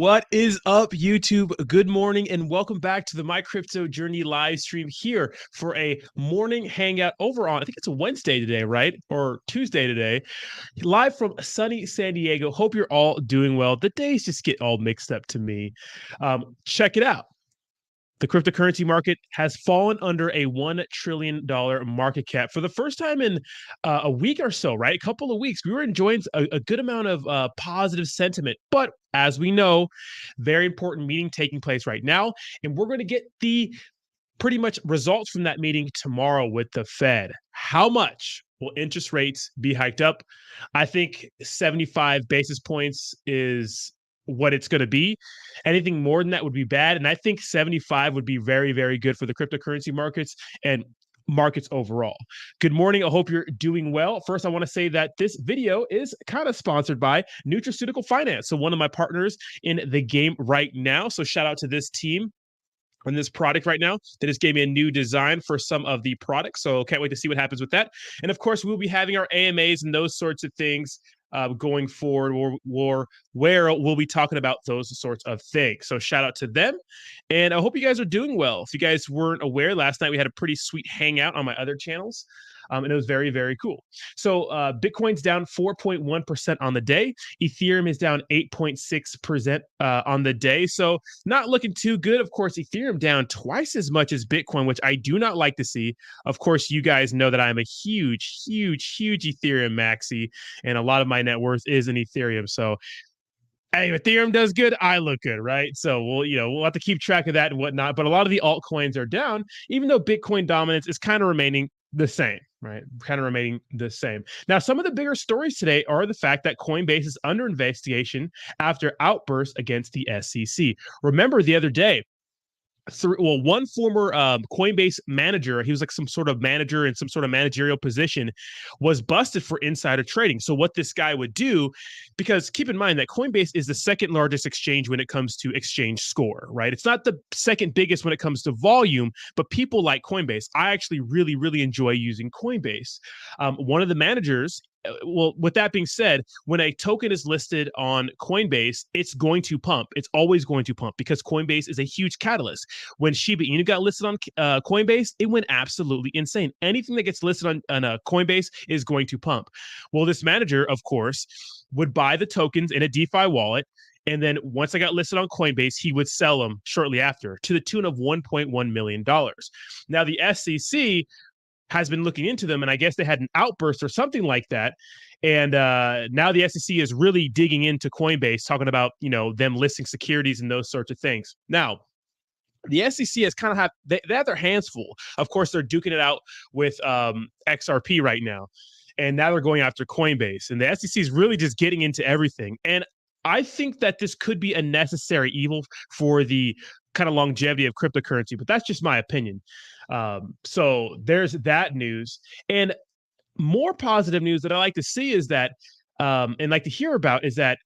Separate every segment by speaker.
Speaker 1: What is up, YouTube? Good morning and welcome back to the My Crypto Journey live stream here for a morning hangout over on, I think it's a Wednesday today, right? Or Tuesday today, live from sunny San Diego. Hope you're all doing well. The days just get all mixed up to me. Check it out. The cryptocurrency market has fallen under a $1 trillion market cap for the first time in a week or so, right? A couple of weeks. We were enjoying a good amount of positive sentiment. But as we know, very important meeting taking place right now. And we're going to get the pretty much results from that meeting tomorrow with the Fed. How much will interest rates be hiked up? I think 75 basis points is what it's going to be. Anything more than that would be bad. And I think 75 would be very, very good for the cryptocurrency markets and markets overall. Good morning. I hope you're doing well. First, I want to say that this video is kind of sponsored by Nutraceutical Finance. So one of my partners in the game right now. So shout out to this team on this product right now. They just gave me a new design for some of the products. So can't wait to see what happens with that. And of course, we'll be having our AMAs and those sorts of things going forward, or where we'll be talking about those sorts of things. So shout out to them. And I hope you guys are doing well. If you guys weren't aware, last night we had a pretty sweet hangout on my other channels. And it was very, very cool. So Bitcoin's down 4.1% on the day. Ethereum is down 8.6% on the day. So not looking too good. Of course, Ethereum down twice as much as Bitcoin, which I do not like to see. Of course, you guys know that I'm a huge, huge, huge Ethereum maxi, and a lot of my net worth is in Ethereum. So hey, Ethereum does good, I look good, right? So we'll have to keep track of that and whatnot. But a lot of the altcoins are down, even though Bitcoin dominance is kind of remaining the same, right? Kind of remaining the same. Now, some of the bigger stories today are the fact that CoinBase is under investigation after outbursts against the SEC. Remember the other day, one former Coinbase manager, he was like some sort of manager in some sort of managerial position, was busted for insider trading. So what this guy would do, because keep in mind that Coinbase is the second largest exchange when it comes to exchange score, right? It's not the second biggest when it comes to volume, but people like Coinbase. I actually really, really enjoy using Coinbase. One of the managers, well, with that being said, when a token is listed on Coinbase, it's going to pump. It's always going to pump because Coinbase is a huge catalyst. When Shiba Inu got listed on Coinbase, it went absolutely insane. Anything that gets listed on Coinbase is going to pump. Well, this manager, of course, would buy the tokens in a DeFi wallet. And then once I got listed on Coinbase, he would sell them shortly after to the tune of $1.1 million. Now, the SEC has been looking into them, and I guess they had an outburst or something like that. And now the SEC is really digging into Coinbase, talking about, them listing securities and those sorts of things. Now, the SEC has kind of they have their hands full. Of course, they're duking it out with XRP right now. And now they're going after Coinbase. And the SEC is really just getting into everything. And I think that this could be a necessary evil for the kind of longevity of cryptocurrency, but that's just my opinion. So there's that news. And more positive news that I like to see is that, and like to hear about, is that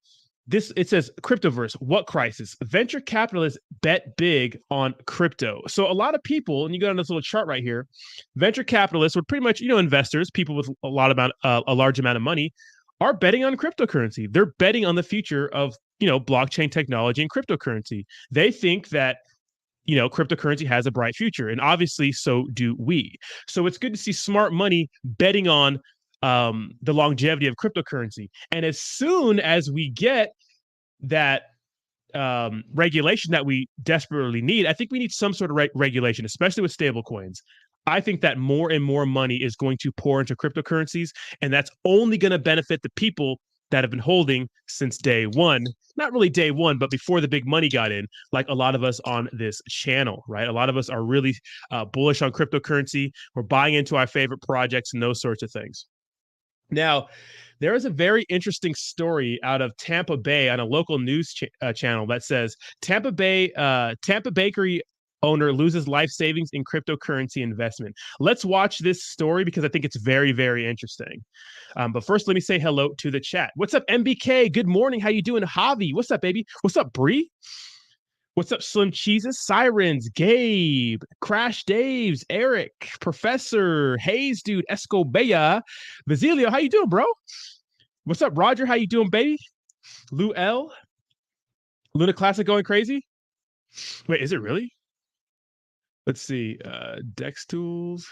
Speaker 1: it says Cryptoverse, what crisis? Venture capitalists bet big on crypto. So a lot of people, and you got on this little chart right here, venture capitalists, or pretty much, investors, people with a large amount of money, are betting on cryptocurrency. They're betting on the future of, blockchain technology and cryptocurrency. They think that, cryptocurrency has a bright future, and obviously so do we. So it's good to see smart money betting on the longevity of cryptocurrency. And as soon as we get that regulation that we desperately need, I think we need some sort of regulation, especially with stablecoins. I think that more and more money is going to pour into cryptocurrencies, and that's only going to benefit the people that have been holding since day one. Not really day one, but before the big money got in, like a lot of us on this channel, right? A lot of us are really bullish on cryptocurrency. We're buying into our favorite projects and those sorts of things. Now, there is a very interesting story out of Tampa Bay on a local news channel that says Tampa Bakery owner loses life savings in cryptocurrency investment. Let's watch this story because I think it's very, very interesting. But first, let me say hello to the chat. What's up, MBK? Good morning. How you doing? Javi, what's up, baby? What's up, Bree? What's up, Slim Cheeses, Sirens, Gabe, Crash Daves, Eric, Professor, Hayes, dude, Escobeya, Basilio, how you doing, bro? What's up, Roger? How you doing, baby? Lou L. Luna Classic going crazy? Wait, is it really? Let's see. Dex tools.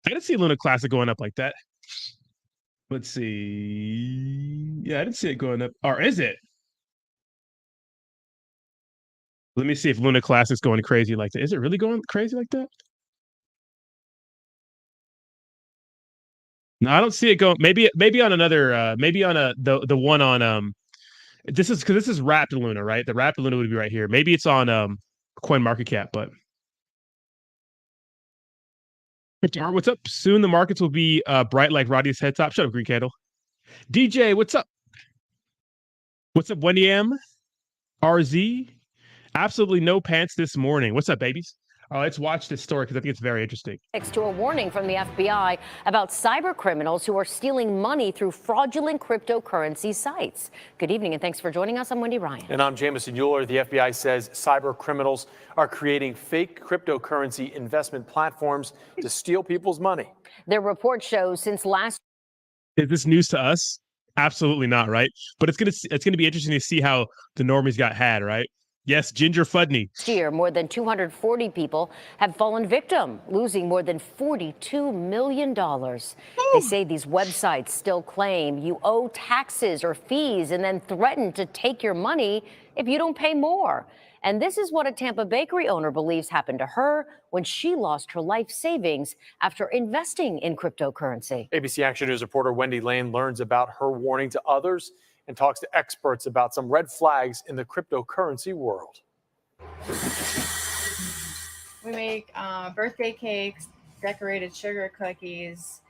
Speaker 1: I didn't see Luna Classic going up like that. Let's see. Yeah, I didn't see it going up. Or is it? Let me see if Luna Classic's going crazy like that. Is it really going crazy like that? No, I don't see it going. Maybe on another. Maybe on the one on This is because this is Rapid Luna, right? The Rapid Luna would be right here. Maybe it's on Coin Market Cap, but what's up? Soon the markets will be bright like Roddy's head top. Shut up, Green Candle. DJ, what's up? What's up, Wendy M? RZ? Absolutely no pants this morning. What's up, babies? Let's watch this story because I think it's very interesting.
Speaker 2: Next to a warning from the FBI about cyber criminals who are stealing money through fraudulent cryptocurrency sites. Good evening and thanks for joining us. I'm Wendy Ryan.
Speaker 3: And I'm Jamison Euler. The FBI says cyber criminals are creating fake cryptocurrency investment platforms to steal people's money.
Speaker 2: Their report shows since last.
Speaker 1: Is this news to us? Absolutely not, right? But it's gonna be interesting to see how the normies got had, right? Yes, Ginger Fudney.
Speaker 2: This year, more than 240 people have fallen victim, losing more than $42 million. They say these websites still claim you owe taxes or fees and then threaten to take your money if you don't pay more. And this is what a Tampa bakery owner believes happened to her when she lost her life savings after investing in cryptocurrency.
Speaker 3: ABC Action News reporter Wendy Lane learns about her warning to others and talks to experts about some red flags in the cryptocurrency world.
Speaker 4: We make birthday cakes, decorated sugar cookies,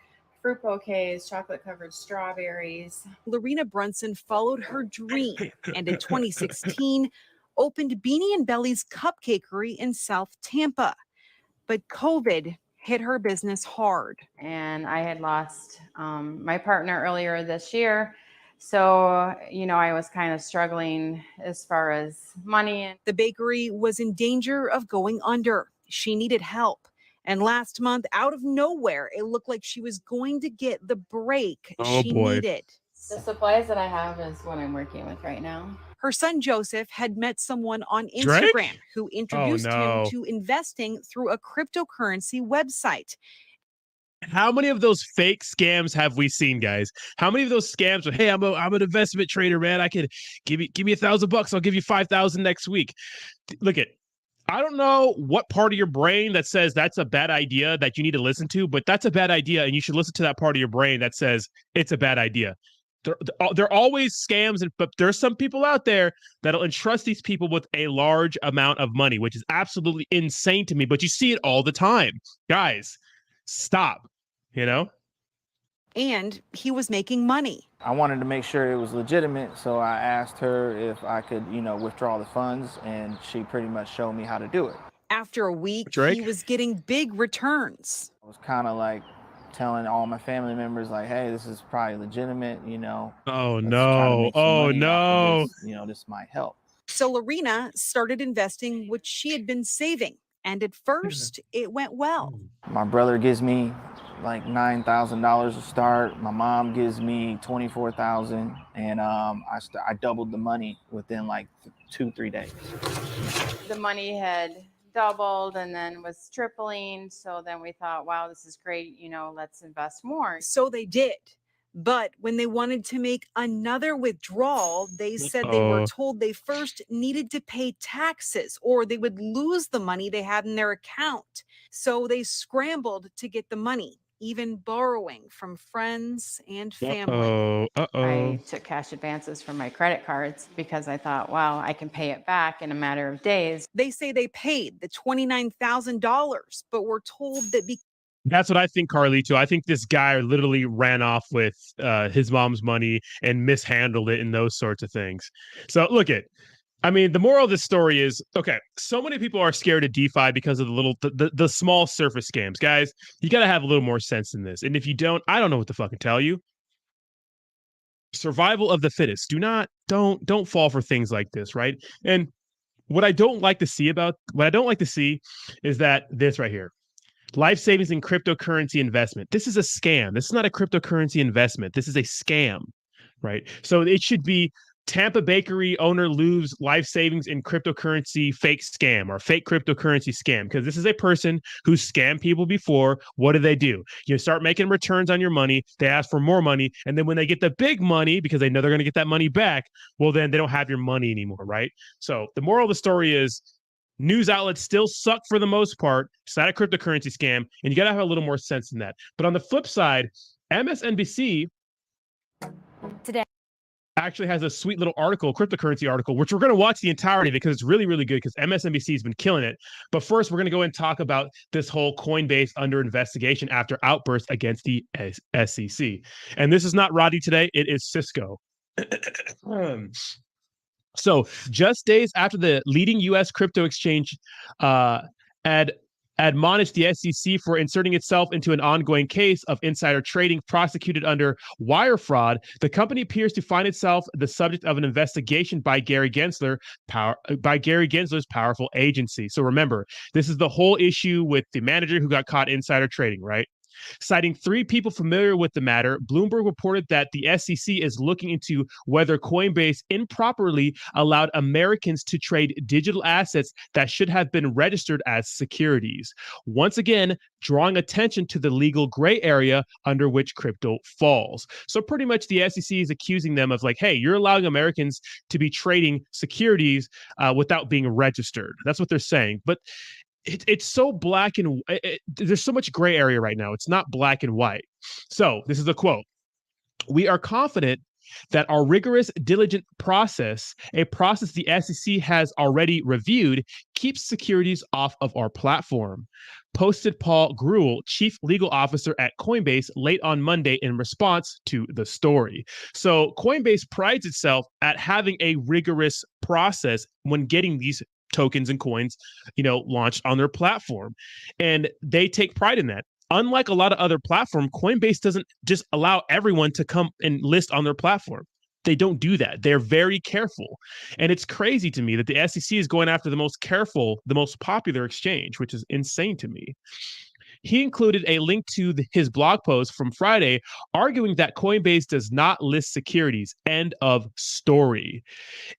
Speaker 4: fruit bouquets, chocolate-covered strawberries.
Speaker 5: Lorena Brunson followed her dream and in 2016 opened Beanie and Belly's Cupcakery in South Tampa. But COVID hit her business hard.
Speaker 4: And I had lost my partner earlier this year. So, you know, I was kind of struggling as far as money.
Speaker 5: The bakery was in danger of going under. She needed help. And last month, out of nowhere, it looked like she was going to get the break she needed.
Speaker 4: The supplies that I have is what I'm working with right now.
Speaker 5: Her son Joseph had met someone on
Speaker 1: Drake?
Speaker 5: Instagram who introduced him to investing through a cryptocurrency website.
Speaker 1: How many of those fake scams have we seen, guys? How many of those scams are, hey, I'm an investment trader, man. I could give me $1,000. I'll give you 5,000 next week. Look at, I don't know what part of your brain that says that's a bad idea that you need to listen to, but that's a bad idea. And you should listen to that part of your brain that says it's a bad idea. They're always scams, but there's some people out there that'll entrust these people with a large amount of money, which is absolutely insane to me. But you see it all the time. Guys, stop, you know?
Speaker 5: And he was making money.
Speaker 6: I wanted to make sure it was legitimate, so I asked her if I could, withdraw the funds, and she pretty much showed me how to do it.
Speaker 5: After a week,
Speaker 1: Drake?
Speaker 5: he was getting big returns.
Speaker 6: I was kind of like telling all my family members, like, hey, this is probably legitimate,
Speaker 1: Oh,
Speaker 6: let's try to
Speaker 1: no.
Speaker 6: make some
Speaker 1: Oh,
Speaker 6: money
Speaker 1: no.
Speaker 6: off of this. This might help.
Speaker 5: So Lorena started investing what she had been saving. And at first, it went well.
Speaker 6: My brother gives me like $9,000 to start. My mom gives me $24,000, and I doubled the money within like 2-3 days.
Speaker 4: The money had doubled and then was tripling. So then we thought, wow, this is great. Let's invest more.
Speaker 5: So they did. But when they wanted to make another withdrawal, they said they were told they first needed to pay taxes or they would lose the money they had in their account. So they scrambled to get the money, even borrowing from friends and family.
Speaker 4: I took cash advances from my credit cards because I thought, wow, I can pay it back in a matter of days.
Speaker 5: They say they paid the $29,000, but were told that
Speaker 1: That's what I think, Carlito. I think this guy literally ran off with his mom's money and mishandled it and those sorts of things. So look the moral of this story is, okay, so many people are scared of DeFi because of the small surface scams. Guys, you got to have a little more sense in this. And if you don't, I don't know what to fucking tell you. Survival of the fittest. Don't fall for things like this, right? And what I don't like to see is that this right here. Life savings in cryptocurrency investment. This is a scam. This is not a cryptocurrency investment. This is a scam, right? So it should be Tampa bakery owner loses life savings in cryptocurrency fake scam or fake cryptocurrency scam. Because this is a person who scammed people before. What do? You start making returns on your money. They ask for more money. And then when they get the big money, because they know they're going to get that money back, well, then they don't have your money anymore, right? So the moral of the story is news outlets still suck for the most part. It's not a cryptocurrency scam. And you got to have a little more sense than that. But on the flip side, MSNBC
Speaker 2: Today
Speaker 1: actually has a sweet little article, cryptocurrency article, which we're going to watch the entirety because it's really, really good because MSNBC has been killing it. But first, we're going to go and talk about this whole CoinBase under investigation after outburst against the SEC. And this is not Roddy today. It is Cisco. So just days after the leading U.S. crypto exchange admonished the SEC for inserting itself into an ongoing case of insider trading prosecuted under wire fraud, the company appears to find itself the subject of an investigation by Gary Gensler's powerful agency. So remember, this is the whole issue with the manager who got caught insider trading, right? Citing 3 people familiar with the matter, Bloomberg reported that the SEC is looking into whether Coinbase improperly allowed Americans to trade digital assets that should have been registered as securities. Once again, drawing attention to the legal gray area under which crypto falls. So pretty much the SEC is accusing them of like, hey, you're allowing Americans to be trading securities without being registered. That's what they're saying. But it's so black and there's so much gray area right now. It's not black and white. So this is a quote. We are confident that our rigorous, diligent process, a process the SEC has already reviewed, keeps securities off of our platform, posted Paul Gruel, chief legal officer at Coinbase, late on Monday in response to the story. So Coinbase prides itself at having a rigorous process when getting these tokens and coins, launched on their platform. And they take pride in that. Unlike a lot of other platforms, Coinbase doesn't just allow everyone to come and list on their platform. They don't do that. They're very careful. And it's crazy to me that the SEC is going after the most careful, the most popular exchange, which is insane to me. He included a link to his blog post from Friday, arguing that Coinbase does not list securities. End of story.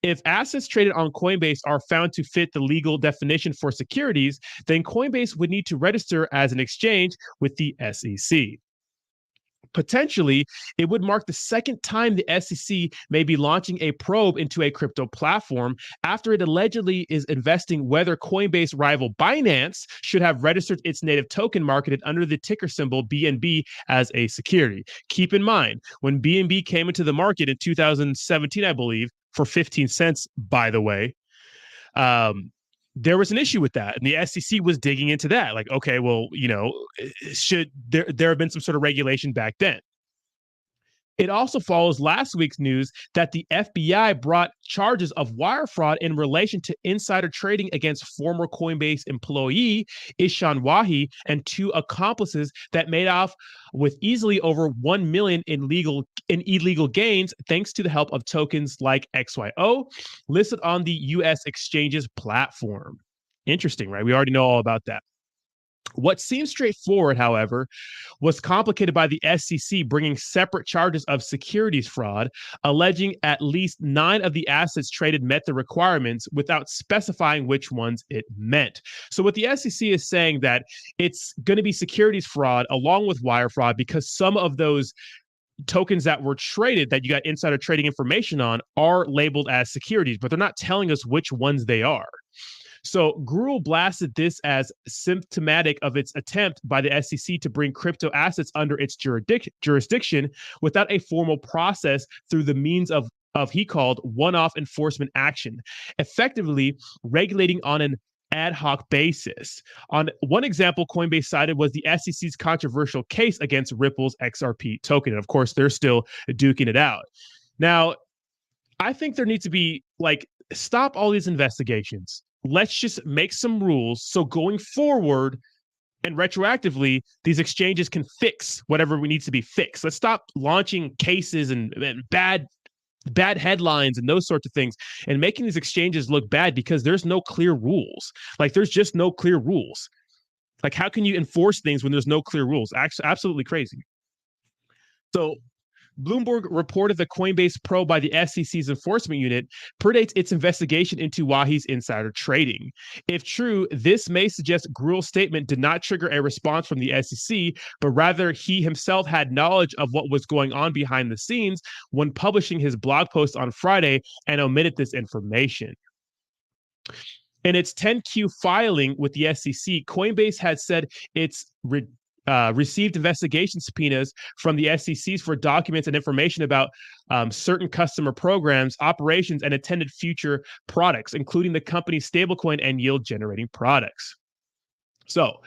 Speaker 1: If assets traded on Coinbase are found to fit the legal definition for securities, then Coinbase would need to register as an exchange with the SEC. Potentially, it would mark the second time the SEC may be launching a probe into a crypto platform after it allegedly is investing whether Coinbase rival Binance should have registered its native token marketed under the ticker symbol BNB as a security. Keep in mind, when BNB came into the market in 2017, I believe, for 15 cents, by the way, there was an issue with that, and the SEC was digging into that. Like, okay, well, should there have been some sort of regulation back then? It also follows last week's news that the FBI brought charges of wire fraud in relation to insider trading against former Coinbase employee Ishan Wahi and 2 accomplices that made off with easily over 1 million in illegal gains thanks to the help of tokens like XYO listed on the U.S. exchange's platform. Interesting, right? We already know all about that. What seems straightforward, however, was complicated by the SEC bringing separate charges of securities fraud, alleging at least 9 of the assets traded met the requirements without specifying which ones it meant. So what the SEC is saying that it's going to be securities fraud along with wire fraud because some of those tokens that were traded that you got insider trading information on are labeled as securities, but they're not telling us which ones they are. So Gruel blasted this as symptomatic of its attempt by the SEC to bring crypto assets under its jurisdiction without a formal process through the means of he called one-off enforcement action, effectively regulating on an ad hoc basis. On one example Coinbase cited was the SEC's controversial case against Ripple's XRP token. And of course, they're still duking it out. Now, I think there needs to be stop all these investigations. Let's just make some rules so going forward and retroactively, these exchanges can fix whatever needs to be fixed. Let's stop launching cases and bad headlines and those sorts of things and making these exchanges look bad because there's no clear rules. There's just no clear rules. How can you enforce things when there's no clear rules? Absolutely crazy. So Bloomberg reported the Coinbase probe by the SEC's enforcement unit predates its investigation into Wahi's insider trading. If true, this may suggest Gruel's statement did not trigger a response from the SEC, but rather he himself had knowledge of what was going on behind the scenes when publishing his blog post on Friday and omitted this information. In its 10Q filing with the SEC, Coinbase had said it's received investigation subpoenas from the SECs for documents and information about certain customer programs, operations, and intended future products, including the company's stablecoin and yield-generating products. So,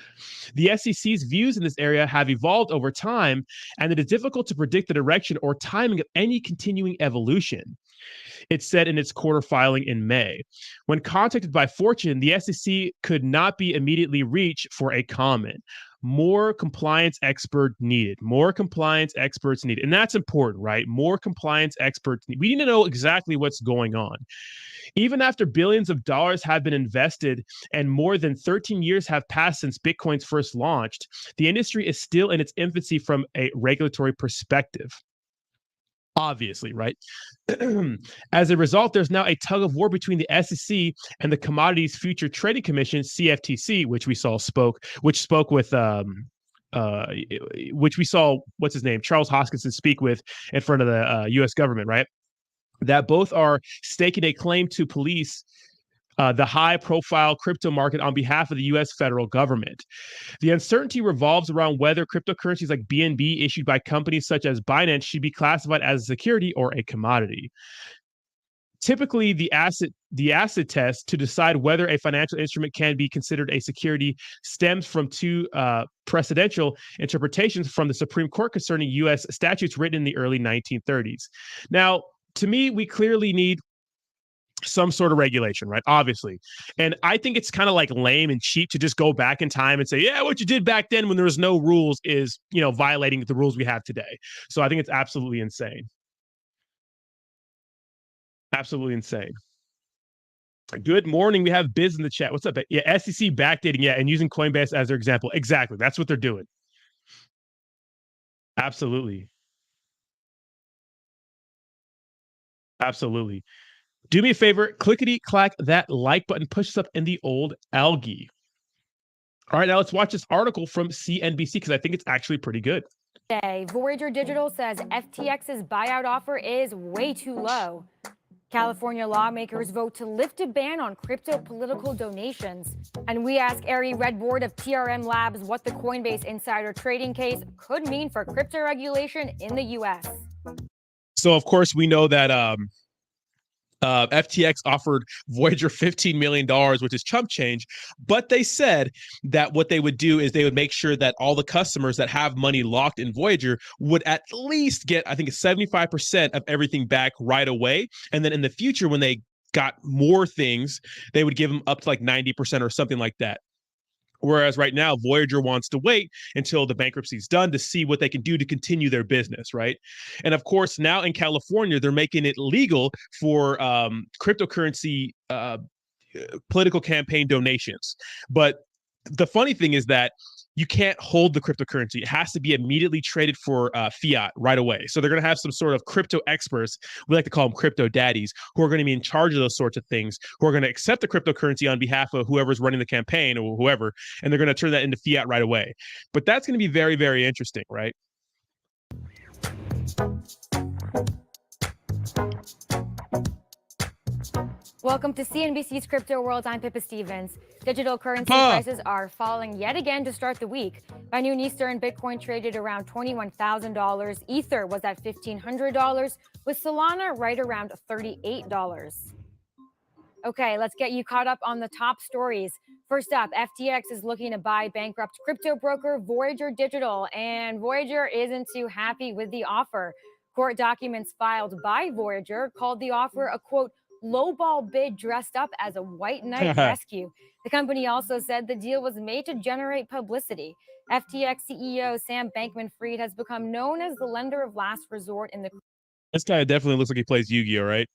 Speaker 1: the SEC's views in this area have evolved over time, and it is difficult to predict the direction or timing of any continuing evolution. It said in its quarter filing in May. When contacted by Fortune, the SEC could not be immediately reached for a comment. More compliance expert needed. More compliance experts needed. And that's important, right? More compliance experts. We need to know exactly what's going on. Even after billions of dollars have been invested and more than 13 years have passed since Bitcoin's first launched, the industry is still in its infancy from a regulatory perspective. Obviously, right? As a result, there's now a tug of war between the SEC and the Commodities Future Trading Commission, CFTC, which we saw spoke with which we saw, what's his name, Charles Hoskinson speak with in front of the U.S. government, right? That both are staking a claim to police the high-profile crypto market on behalf of the U.S. federal government. The uncertainty revolves around whether cryptocurrencies like BNB issued by companies such as Binance should be classified as a security or a commodity. Typically, the acid test to decide whether a financial instrument can be considered a security stems from two precedential interpretations from the Supreme Court concerning U.S. statutes written in the early 1930s. Now, to me, we clearly need some sort of regulation, right? Obviously. And I think it's kind of like lame and cheap to just go back in time and say, yeah, what you did back then when there was no rules is, violating the rules we have today. So I think it's absolutely insane. Absolutely insane. Good morning. We have Biz in the chat. What's up? Yeah, SEC backdating. Yeah, and using Coinbase as their example. Exactly. That's what they're doing. Absolutely. Absolutely. Do me a favor, clickety-clack that like button, push us up in the old algae. All right, now let's watch this article from CNBC because I think it's actually pretty good.
Speaker 7: Voyager Digital says FTX's buyout offer is way too low. California lawmakers vote to lift a ban on crypto political donations. And we ask Ari Redboard of TRM Labs what the Coinbase insider trading case could mean for crypto regulation in the U.S.
Speaker 1: So, of course, we know that FTX offered Voyager $15 million, which is chump change. But they said that what they would do is they would make sure that all the customers that have money locked in Voyager would at least get, I think, 75% of everything back right away. And then in the future, when they got more things, they would give them up to like 90% or something like that. Whereas right now, Voyager wants to wait until the bankruptcy is done to see what they can do to continue their business, right? And of course, now in California, they're making it legal for cryptocurrency political campaign donations. But the funny thing is that you can't hold the cryptocurrency. It has to be immediately traded for fiat right away. So they're going to have some sort of crypto experts, we like to call them crypto daddies, who are going to be in charge of those sorts of things, who are going to accept the cryptocurrency on behalf of whoever's running the campaign or whoever, and they're going to turn that into fiat right away. But that's going to be very, very interesting, right?
Speaker 7: Welcome to CNBC's Crypto World. I'm Pippa Stevens. Digital currency prices are falling yet again to start the week. By noon Eastern, Bitcoin traded around $21,000. Ether was at $1,500, with Solana right around $38. Okay, let's get you caught up on the top stories. First up, FTX is looking to buy bankrupt crypto broker Voyager Digital, and Voyager isn't too happy with the offer. Court documents filed by Voyager called the offer a, quote, lowball bid dressed up as a white knight rescue. The company also said the deal was made to generate publicity. FTX CEO Sam Bankman-Fried has become known as the lender of last resort in the
Speaker 1: this guy definitely looks like he plays Yu-Gi-Oh, right?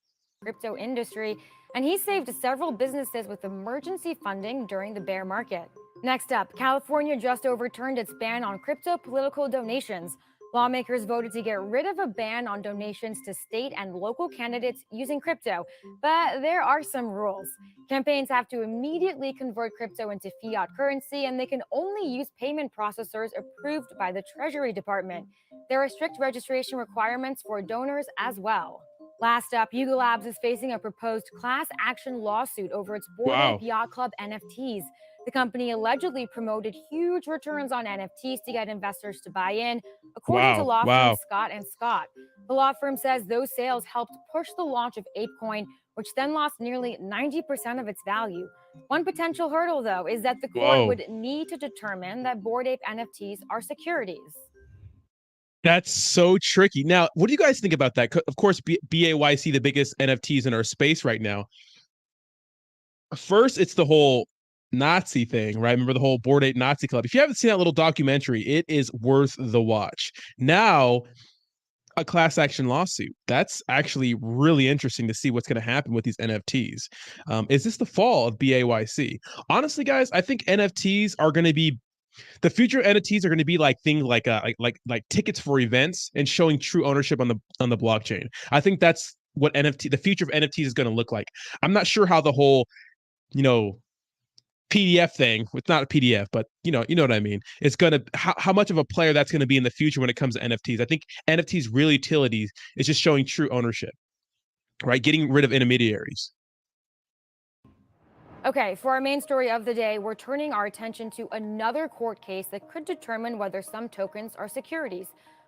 Speaker 7: Crypto industry, and he saved several businesses with emergency funding during the bear market. Next up, California just overturned its ban on crypto political donations. Lawmakers voted to get rid of a ban on donations to state and local candidates using crypto, but there are some rules. Campaigns have to immediately convert crypto into fiat currency, and they can only use payment processors approved by the Treasury Department. There are strict registration requirements for donors as well. Last up, Yuga Labs is facing a proposed class action lawsuit over its Bored Ape
Speaker 1: Wow.
Speaker 7: Yacht Club NFTs. The company allegedly promoted huge returns on NFTs to get investors to buy in, according to
Speaker 1: Wow.
Speaker 7: law firm
Speaker 1: Wow.
Speaker 7: Scott and Scott. The law firm says those sales helped push the launch of ApeCoin, which then lost nearly 90% of its value. One potential hurdle, though, is that the court
Speaker 1: Whoa.
Speaker 7: would need to determine that Bored Ape NFTs are securities.
Speaker 1: That's so tricky. Now, what do you guys think about that? Of course, BAYC, the biggest NFTs in our space right now. First, it's the whole Nazi thing, right? Remember the whole Bored Ape Nazi Club? If you haven't seen that little documentary, it is worth the watch. Now, a class action lawsuit. That's actually really interesting to see what's going to happen with these NFTs. Is this the fall of BAYC? Honestly, guys, I think NFTs are going to be the future of NFTs are going to be like things like tickets for events and showing true ownership on the blockchain. I think that's what the future of NFTs is going to look like. I'm not sure how the whole, PDF thing, it's not a PDF, but you know what I mean. It's gonna how much of a player that's going to be in the future when it comes to NFTs. I think NFTs real utility is just showing true ownership, right? Getting rid of intermediaries.
Speaker 7: Okay, for our main story of the day, we're turning our attention to another court case that could determine whether some tokens are securities.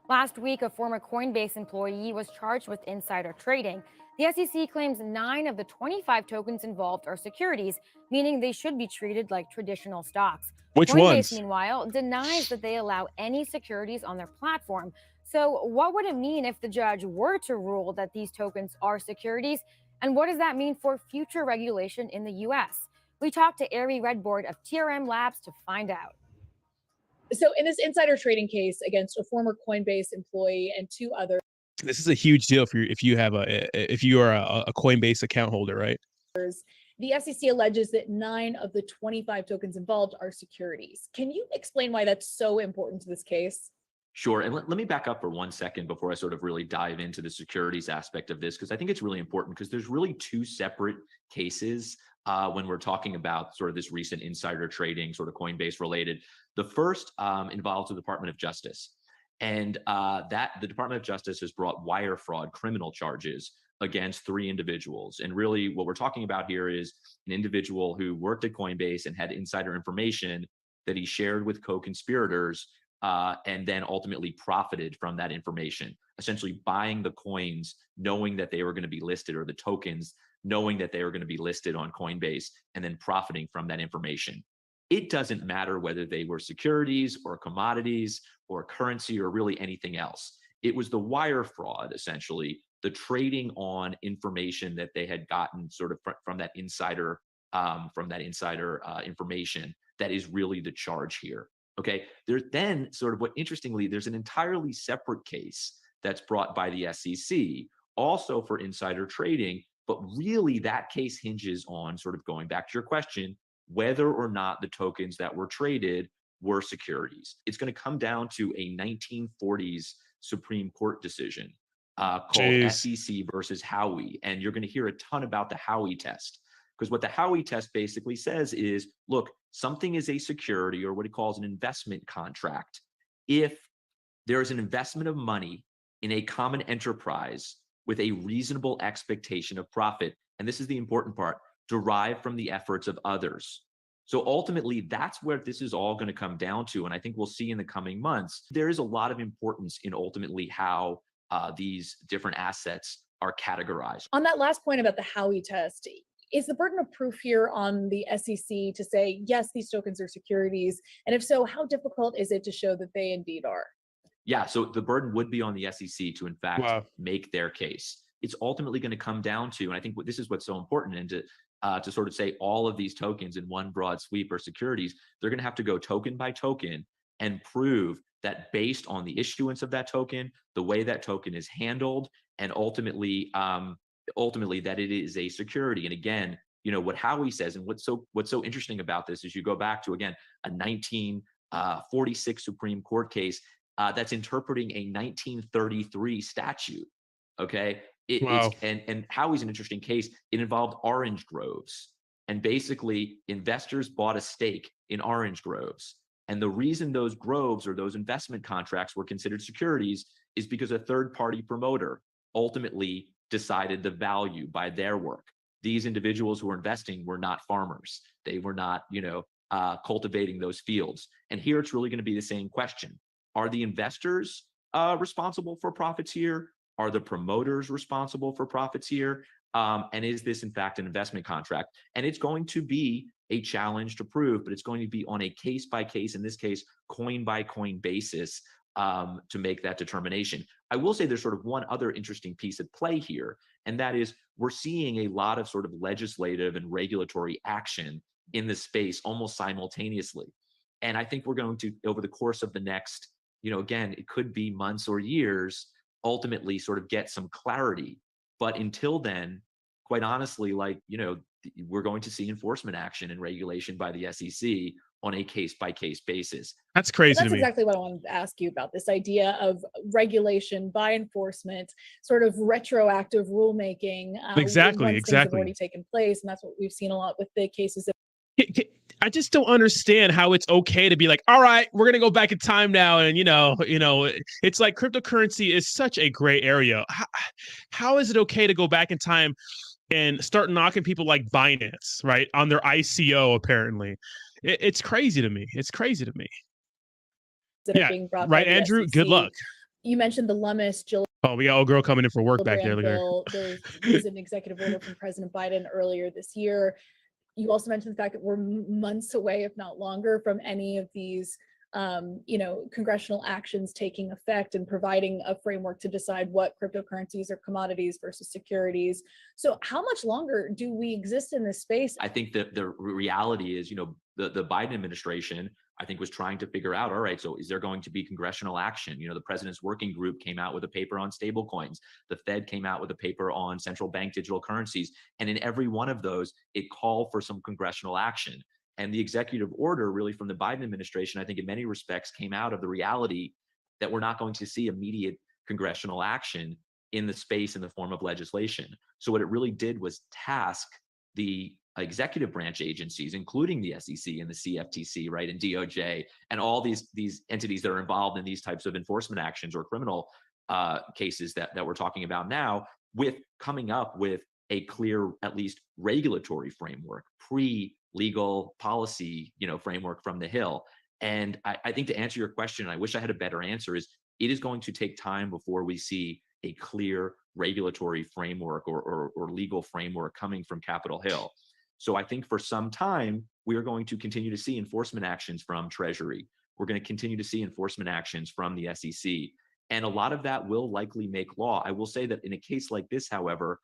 Speaker 7: Last week, a former CoinBase employee was charged with insider trading. The SEC claims 9 of the 25 tokens involved are securities, meaning they should be treated like traditional stocks.
Speaker 1: Which
Speaker 7: Coinbase,
Speaker 1: ones?
Speaker 7: meanwhile, denies that they allow any securities on their platform. So, what would it mean if the judge were to rule that these tokens are securities? And what does that mean for future regulation in the U.S.? We talked to Ari Redboard of TRM Labs to find out.
Speaker 8: So in this insider trading case against a former Coinbase employee and 2 others,
Speaker 1: this is a huge deal for you if you are a Coinbase account holder, right?
Speaker 8: the SEC alleges that 9 of the 25 tokens involved are securities. Can you explain why that's so important to this case?
Speaker 9: Sure. And let me back up for 1 second before I sort of really dive into the securities aspect of this, because I think it's really important because there's really 2 separate cases when we're talking about sort of this recent insider trading, sort of Coinbase related. The first involves the Department of Justice. And the Department of Justice has brought wire fraud criminal charges against 3 individuals. And really what we're talking about here is an individual who worked at Coinbase and had insider information that he shared with co-conspirators and then ultimately profited from that information, essentially buying the coins, knowing that they were going to be listed, or the tokens, knowing that they were going to be listed on Coinbase, and then profiting from that information. It doesn't matter whether they were securities or commodities or currency or really anything else. It was the wire fraud, essentially, the trading on information that they had gotten sort of from that insider information that is really the charge here. Okay, there's then sort of interestingly, there's an entirely separate case that's brought by the SEC, also for insider trading, but really that case hinges on, sort of going back to your question, whether or not the tokens that were traded were securities. It's going to come down to a 1940s Supreme Court decision called SEC versus Howey, and you're going to hear a ton about the Howey test. Because what the Howey test basically says is, look, something is a security, or what he calls an investment contract, if there is an investment of money in a common enterprise with a reasonable expectation of profit, and this is the important part, derived from the efforts of others. So ultimately, that's where this is all going to come down to, and I think we'll see in the coming months, there is a lot of importance in ultimately how these different assets are categorized.
Speaker 8: On that last point about the Howey test, is the burden of proof here on the SEC to say, yes, these tokens are securities? And if so, how difficult is it to show that they indeed are?
Speaker 9: Yeah, so the burden would be on the SEC to, in fact, make their case. It's ultimately going to come down to, and I think this is what's so important, and to sort of say all of these tokens in one broad sweep are securities, they're going to have to go token by token and prove that based on the issuance of that token, the way that token is handled, and ultimately that it is a security. And again, what Howey says, and what's so interesting about this is you go back to, again, a 1946 Supreme Court case that's interpreting a 1933 statute. Okay,
Speaker 1: Wow.
Speaker 9: and Howie's an interesting case. It involved orange groves, and basically investors bought a stake in orange groves. And the reason those groves or those investment contracts were considered securities is because a third-party promoter ultimately decided the value by their work. These individuals who were investing were not farmers. They were not, cultivating those fields. And here it's really going to be the same question. Are the investors responsible for profits here? Are the promoters responsible for profits here? And is this, in fact, an investment contract? And it's going to be a challenge to prove, but it's going to be on a case-by-case, in this case, coin-by-coin basis to make that determination. I will say there's sort of one other interesting piece at play here, and that is we're seeing a lot of sort of legislative and regulatory action in the space almost simultaneously. And I think we're going to, over the course of the next, again, it could be months or years, ultimately sort of get some clarity. But until then, quite honestly, we're going to see enforcement action and regulation by the SEC on a case-by-case basis.
Speaker 1: That's crazy
Speaker 8: That's
Speaker 1: to me.
Speaker 8: exactly what I wanted to ask you about, this idea of regulation by enforcement, sort of retroactive rulemaking.
Speaker 1: Exactly,
Speaker 8: once things have already
Speaker 1: exactly.
Speaker 8: taken place, and that's what we've seen a lot with the cases of
Speaker 1: I just don't understand how it's okay to be like, all right, we're gonna go back in time now, and it's like cryptocurrency is such a gray area. How is it okay to go back in time and start knocking people like Binance, right, on their ICO? Apparently, it's crazy to me. It's crazy to me.
Speaker 8: that are
Speaker 1: Yeah,
Speaker 8: being brought
Speaker 1: right,
Speaker 8: by the
Speaker 1: Andrew. Good
Speaker 8: SEC.
Speaker 1: luck.
Speaker 8: You mentioned the Lummis
Speaker 1: Oh, we got old girl coming in for work back there.
Speaker 8: Gillibrand
Speaker 1: Look at her.
Speaker 8: bill. There was an executive order from President Biden earlier this year. You also mentioned the fact that we're months away, if not longer, from any of these, congressional actions taking effect and providing a framework to decide what cryptocurrencies are commodities versus securities. So how much longer do we exist in this space?
Speaker 9: I think that the reality is, the Biden administration, I think, was trying to figure out, all right, so is there going to be congressional action? The president's working group came out with a paper on stablecoins. The Fed came out with a paper on central bank digital currencies. And in every one of those, it called for some congressional action. And the executive order really from the Biden administration, I think in many respects came out of the reality that we're not going to see immediate congressional action in the space in the form of legislation. So what it really did was task the executive branch agencies, including the SEC and the CFTC, right, and DOJ, and all these entities that are involved in these types of enforcement actions or criminal cases that we're talking about now, with coming up with a clear, at least regulatory framework, pre-legal policy, framework from the Hill. And I think to answer your question, and I wish I had a better answer, is it is going to take time before we see a clear regulatory framework or legal framework coming from Capitol Hill. So I think for some time, we are going to continue to see enforcement actions from Treasury. We're going to continue to see enforcement actions from the SEC. And a lot of that will likely make law. I will say that in a case like this, however,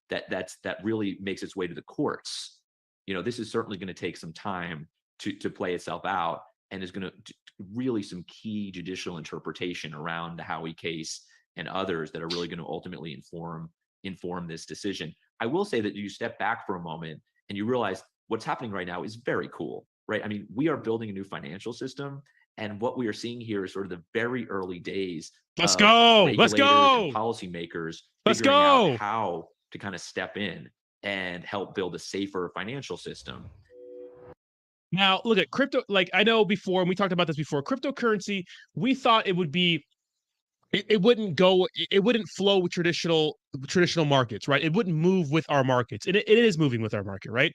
Speaker 9: that really makes its way to the courts. This is certainly going to take some time to play itself out, and is going to really some key judicial interpretation around the Howey case and others that are really going to ultimately inform this decision. I will say that you step back for a moment and you realize what's happening right now is very cool, right? I mean, we are building a new financial system, and what we are seeing here is sort of the very early days
Speaker 1: Let's
Speaker 9: of
Speaker 1: go. Let's
Speaker 9: regulators
Speaker 1: go.
Speaker 9: and policymakers
Speaker 1: Let's
Speaker 9: figuring
Speaker 1: go.
Speaker 9: out how to kind of step in and help build a safer financial system.
Speaker 1: Now, look at crypto. Like I know before, and we talked about this before, cryptocurrency, we thought it would be, it wouldn't flow with traditional markets, right? It wouldn't move with our markets. It is moving with our market, right?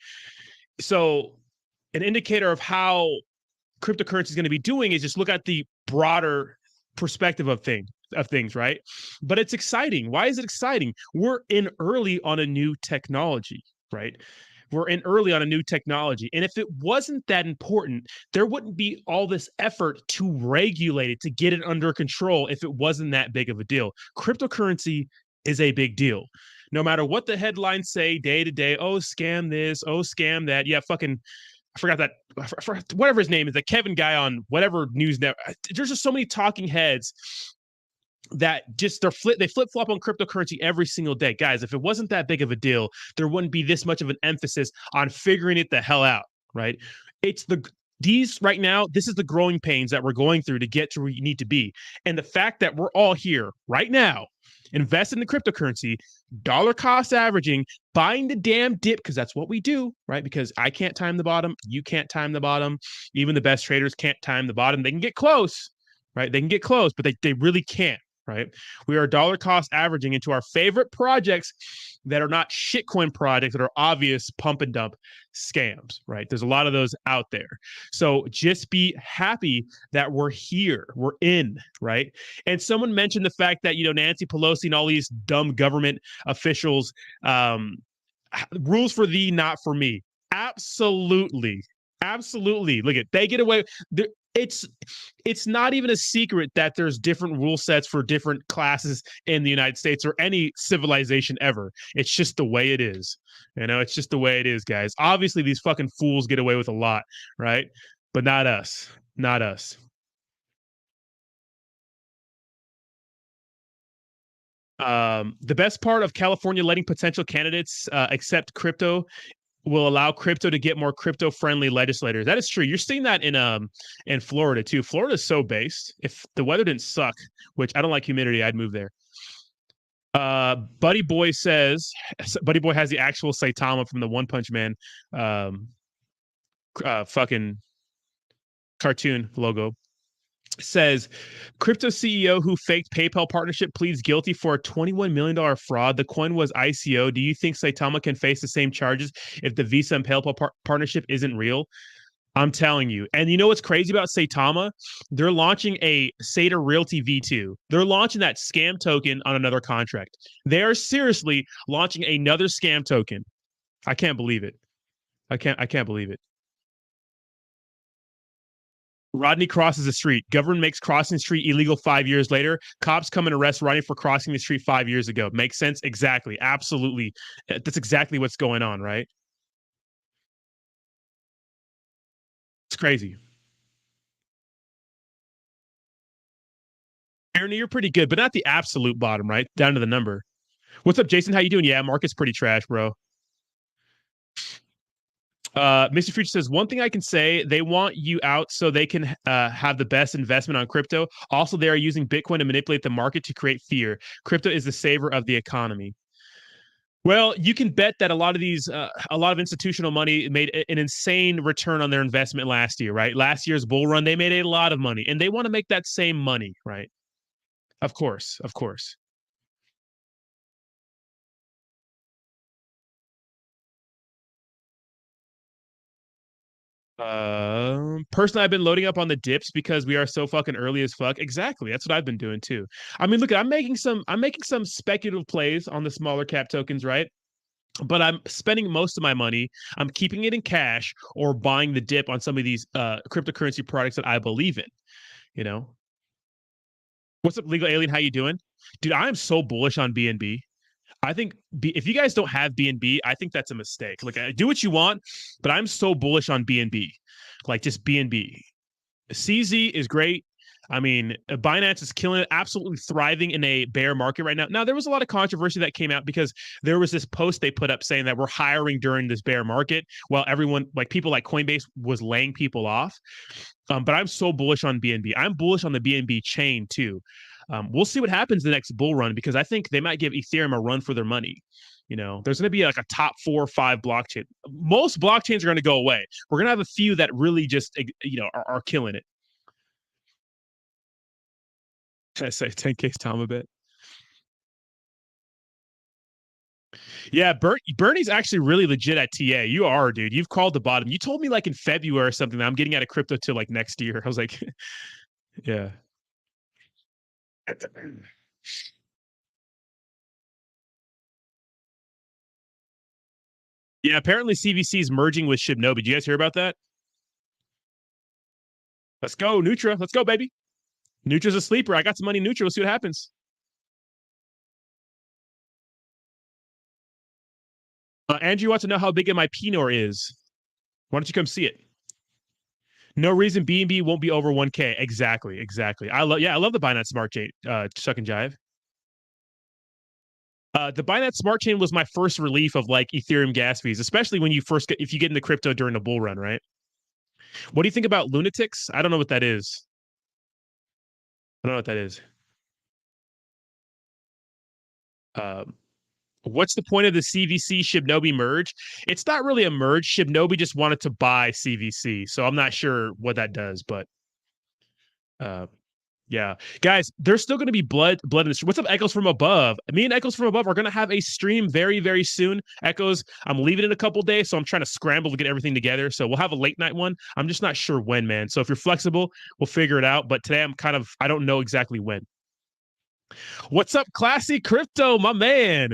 Speaker 1: So an indicator of how cryptocurrency is going to be doing is just look at the broader perspective of things, right? But it's exciting. Why is it exciting? We're in early on a new technology, right? We're in early on a new technology. And if it wasn't that important, there wouldn't be all this effort to regulate it, to get it under control if it wasn't that big of a deal. Cryptocurrency is a big deal. No matter what the headlines say day to day, oh, scam this, oh, scam that. Yeah, fucking, I forgot that, whatever his name is, the Kevin guy on whatever news network. There's just so many talking heads that just they flip-flop on cryptocurrency every single day. Guys, if it wasn't that big of a deal, there wouldn't be this much of an emphasis on figuring it the hell out, right? These right now, this is the growing pains that we're going through to get to where you need to be. And the fact that we're all here right now, invest in the cryptocurrency, dollar cost averaging, buying the damn dip, because that's what we do, right? Because I can't time the bottom. You can't time the bottom. Even the best traders can't time the bottom. They can get close, right? They can get close, but they really can't, right? We are dollar cost averaging into our favorite projects that are not shitcoin projects that are obvious pump and dump scams, right? There's a lot of those out there. So just be happy that we're here, we're in, right? And someone mentioned the fact that, Nancy Pelosi and all these dumb government officials, rules for thee, not for me. Absolutely. Absolutely. Look at, they get away. It's not even a secret that there's different rule sets for different classes in the United States or any civilization ever. It's just the way it is. It's just the way it is, guys. Obviously, these fucking fools get away with a lot, right? But not us. Not us. The best part of California letting potential candidates accept crypto will allow crypto to get more crypto-friendly legislators. That is true. You're seeing that in Florida too. Florida is so based. If the weather didn't suck, which I don't like humidity, I'd move there. Buddy Boy has the actual Saitama from the One Punch Man fucking cartoon logo. Says crypto CEO who faked PayPal partnership pleads guilty for a $21 million fraud. The coin was ICO. Do you think Saitama can face the same charges if the Visa and PayPal partnership isn't real? I'm telling you. And you know what's crazy about Saitama? They're launching a SATA Realty V2. They're launching that scam token on another contract. They are seriously launching another scam token. I can't believe it. I can't believe it. Rodney crosses the street. Government makes crossing the street illegal 5 years later. Cops come and arrest Rodney for crossing the street 5 years ago. Makes sense? Exactly. Absolutely. That's exactly what's going on, right? It's crazy. Aaron, you're pretty good, but not the absolute bottom, right? Down to the number. What's up, Jason? How you doing? Yeah, market's pretty trash, bro. Mr. Future says, one thing I can say, they want you out so they can have the best investment on crypto. Also, they are using Bitcoin to manipulate the market to create fear. Crypto is the saver of the economy. Well, you can bet that a lot of institutional money made an insane return on their investment last year, right? Last year's bull run, they made a lot of money, and they want to make that same money, right? Of course, of course. Personally, I've been loading up on the dips because we are so fucking early as fuck. Exactly. That's what I've been doing too. I mean, look, I'm making some speculative plays on the smaller cap tokens, right? But I'm spending most of my money. I'm keeping it in cash or buying the dip on some of these cryptocurrency products that I believe in. What's up, Legal Alien? How you doing? Dude, I am so bullish on BNB. I think if you guys don't have BNB, I think that's a mistake. Like, do what you want, but I'm so bullish on BNB. Like, just BNB. CZ is great. I mean, Binance is killing it, absolutely thriving in a bear market right now. Now, there was a lot of controversy that came out because there was this post they put up saying that we're hiring during this bear market while everyone, like people like CoinBase, was laying people off. But I'm so bullish on BNB. I'm bullish on the BNB chain too. We'll see what happens the next bull run because I think they might give Ethereum a run for their money. There's going to be like a top 4 or 5 blockchain. Most blockchains are going to go away. We're going to have a few that really just, are killing it. Can I say 10K's Tom a bit? Yeah, Bernie's actually really legit at TA. You are, dude. You've called the bottom. You told me like in February or something that I'm getting out of crypto till like next year. I was like, yeah. Yeah, apparently CVC is merging with Shibnobi. Did you guys hear about that? Let's go, Nutra. Let's go, baby. Nutra's a sleeper. I got some money in Nutra. We'll see what happens. Andrew wants to know how big my Pinor is. Why don't you come see it? No reason BNB won't be over 1K. Exactly. I love the Binance Smart Chain, Chuck and Jive. The Binance Smart Chain was my first relief of like Ethereum gas fees, especially when if you get into crypto during the bull run, right? What do you think about lunatics? I don't know what that is. I don't know what that is. What's the point of the CVC Shibnobi merge? It's not really a merge. Shibnobi just wanted to buy CVC, so I'm not sure what that does, but yeah, guys, there's still going to be blood in the stream. What's up, Echoes from Above? Me and Echoes from Above are going to have a stream very, very soon. Echoes, I'm leaving in a couple days, so I'm trying to scramble to get everything together. So we'll have a late night one. I'm just not sure when, man. So if you're flexible, we'll figure it out. But today I don't know exactly when. What's up, Classy Crypto, my man?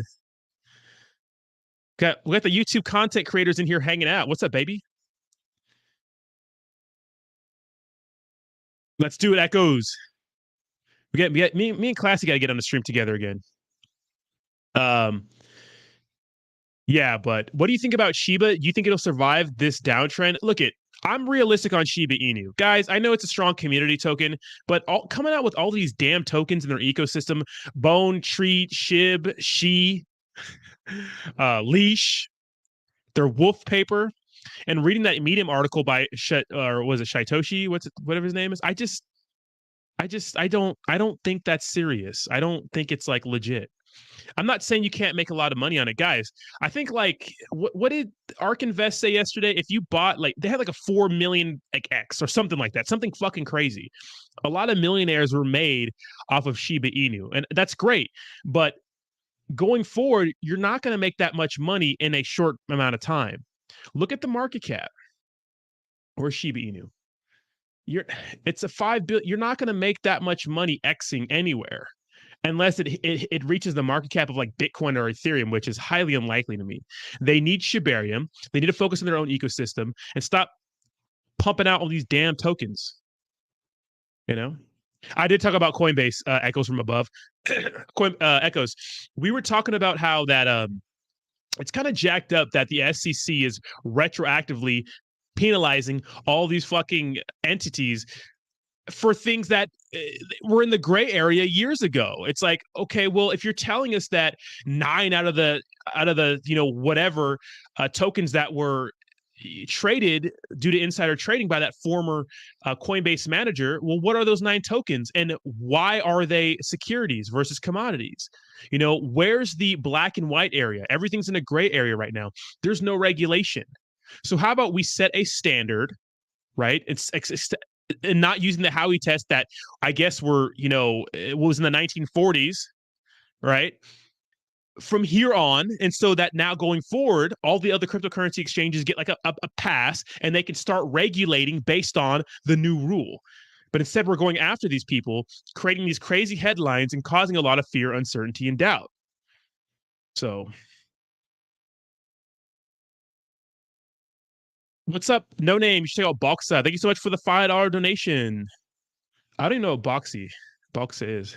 Speaker 1: We got the YouTube content creators in here hanging out. What's up, baby? Let's do it, Echoes. We get me and Classy got to get on the stream together again. Yeah, but what do you think about Shiba? Do you think it'll survive this downtrend? I'm realistic on Shiba Inu. Guys, I know it's a strong community token, but coming out with all these damn tokens in their ecosystem, Bone, Treat, Shib, She, Leash, their wolf paper, and reading that Medium article by Shaitoshi, whatever his name is, I don't think that's serious. I don't think it's like legit. I'm not saying you can't make a lot of money on it, guys. I think like what did ARK Invest say yesterday? If you bought they had like a 4 million X or something like that, something fucking crazy. A lot of millionaires were made off of Shiba Inu, and that's great. But going forward, you're not going to make that much money in a short amount of time. Look at the market cap or Shiba Inu. It's a 5 billion. You're not going to make that much money Xing anywhere unless it reaches the market cap of like Bitcoin or Ethereum, which is highly unlikely to me. They need Shibarium. They need to focus on their own ecosystem and stop pumping out all these damn tokens. I did talk about Coinbase, Echoes from Above. Echoes. We were talking about how that it's kind of jacked up that the SEC is retroactively penalizing all these fucking entities for things that were in the gray area years ago. It's like, okay, well, if you're telling us that 9 out of the whatever tokens that were traded due to insider trading by that former Coinbase manager, well, what are those 9 tokens and why are they securities versus commodities? Where's the black and white area? Everything's in a gray area right now. There's no regulation. So how about we set a standard, right? And not using the Howey test that I guess it was in the 1940s, right? From here on, and so that now going forward, all the other cryptocurrency exchanges get like a pass and they can start regulating based on the new rule. But instead, we're going after these people, creating these crazy headlines and causing a lot of fear, uncertainty, and doubt. So what's up? No name. You should check out Boxa. Thank you so much for the $5 donation. I don't even know what Boxa is.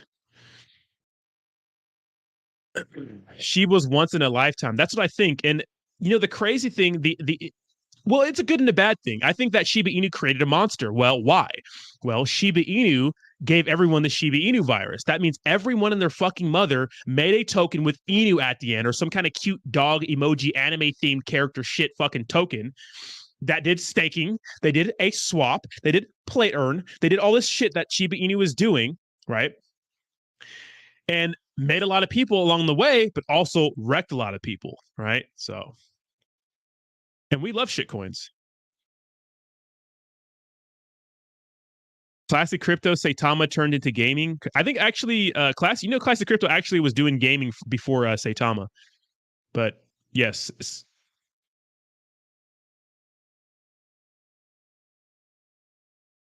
Speaker 1: She was once in a lifetime. That's what I think. And the crazy thing, well, it's a good and a bad thing. I think that Shiba Inu created a monster. Well, why? Well, Shiba Inu gave everyone the Shiba Inu virus. That means everyone and their fucking mother made a token with Inu at the end or some kind of cute dog emoji anime themed character shit fucking token that did staking. They did a swap. They did play earn. They did all this shit that Shiba Inu was doing, right? And made a lot of people along the way, but also wrecked a lot of people, right? So, and we love shitcoins. Classic Crypto, Saitama turned into gaming. I think actually, Classic Crypto actually was doing gaming before Saitama. But yes.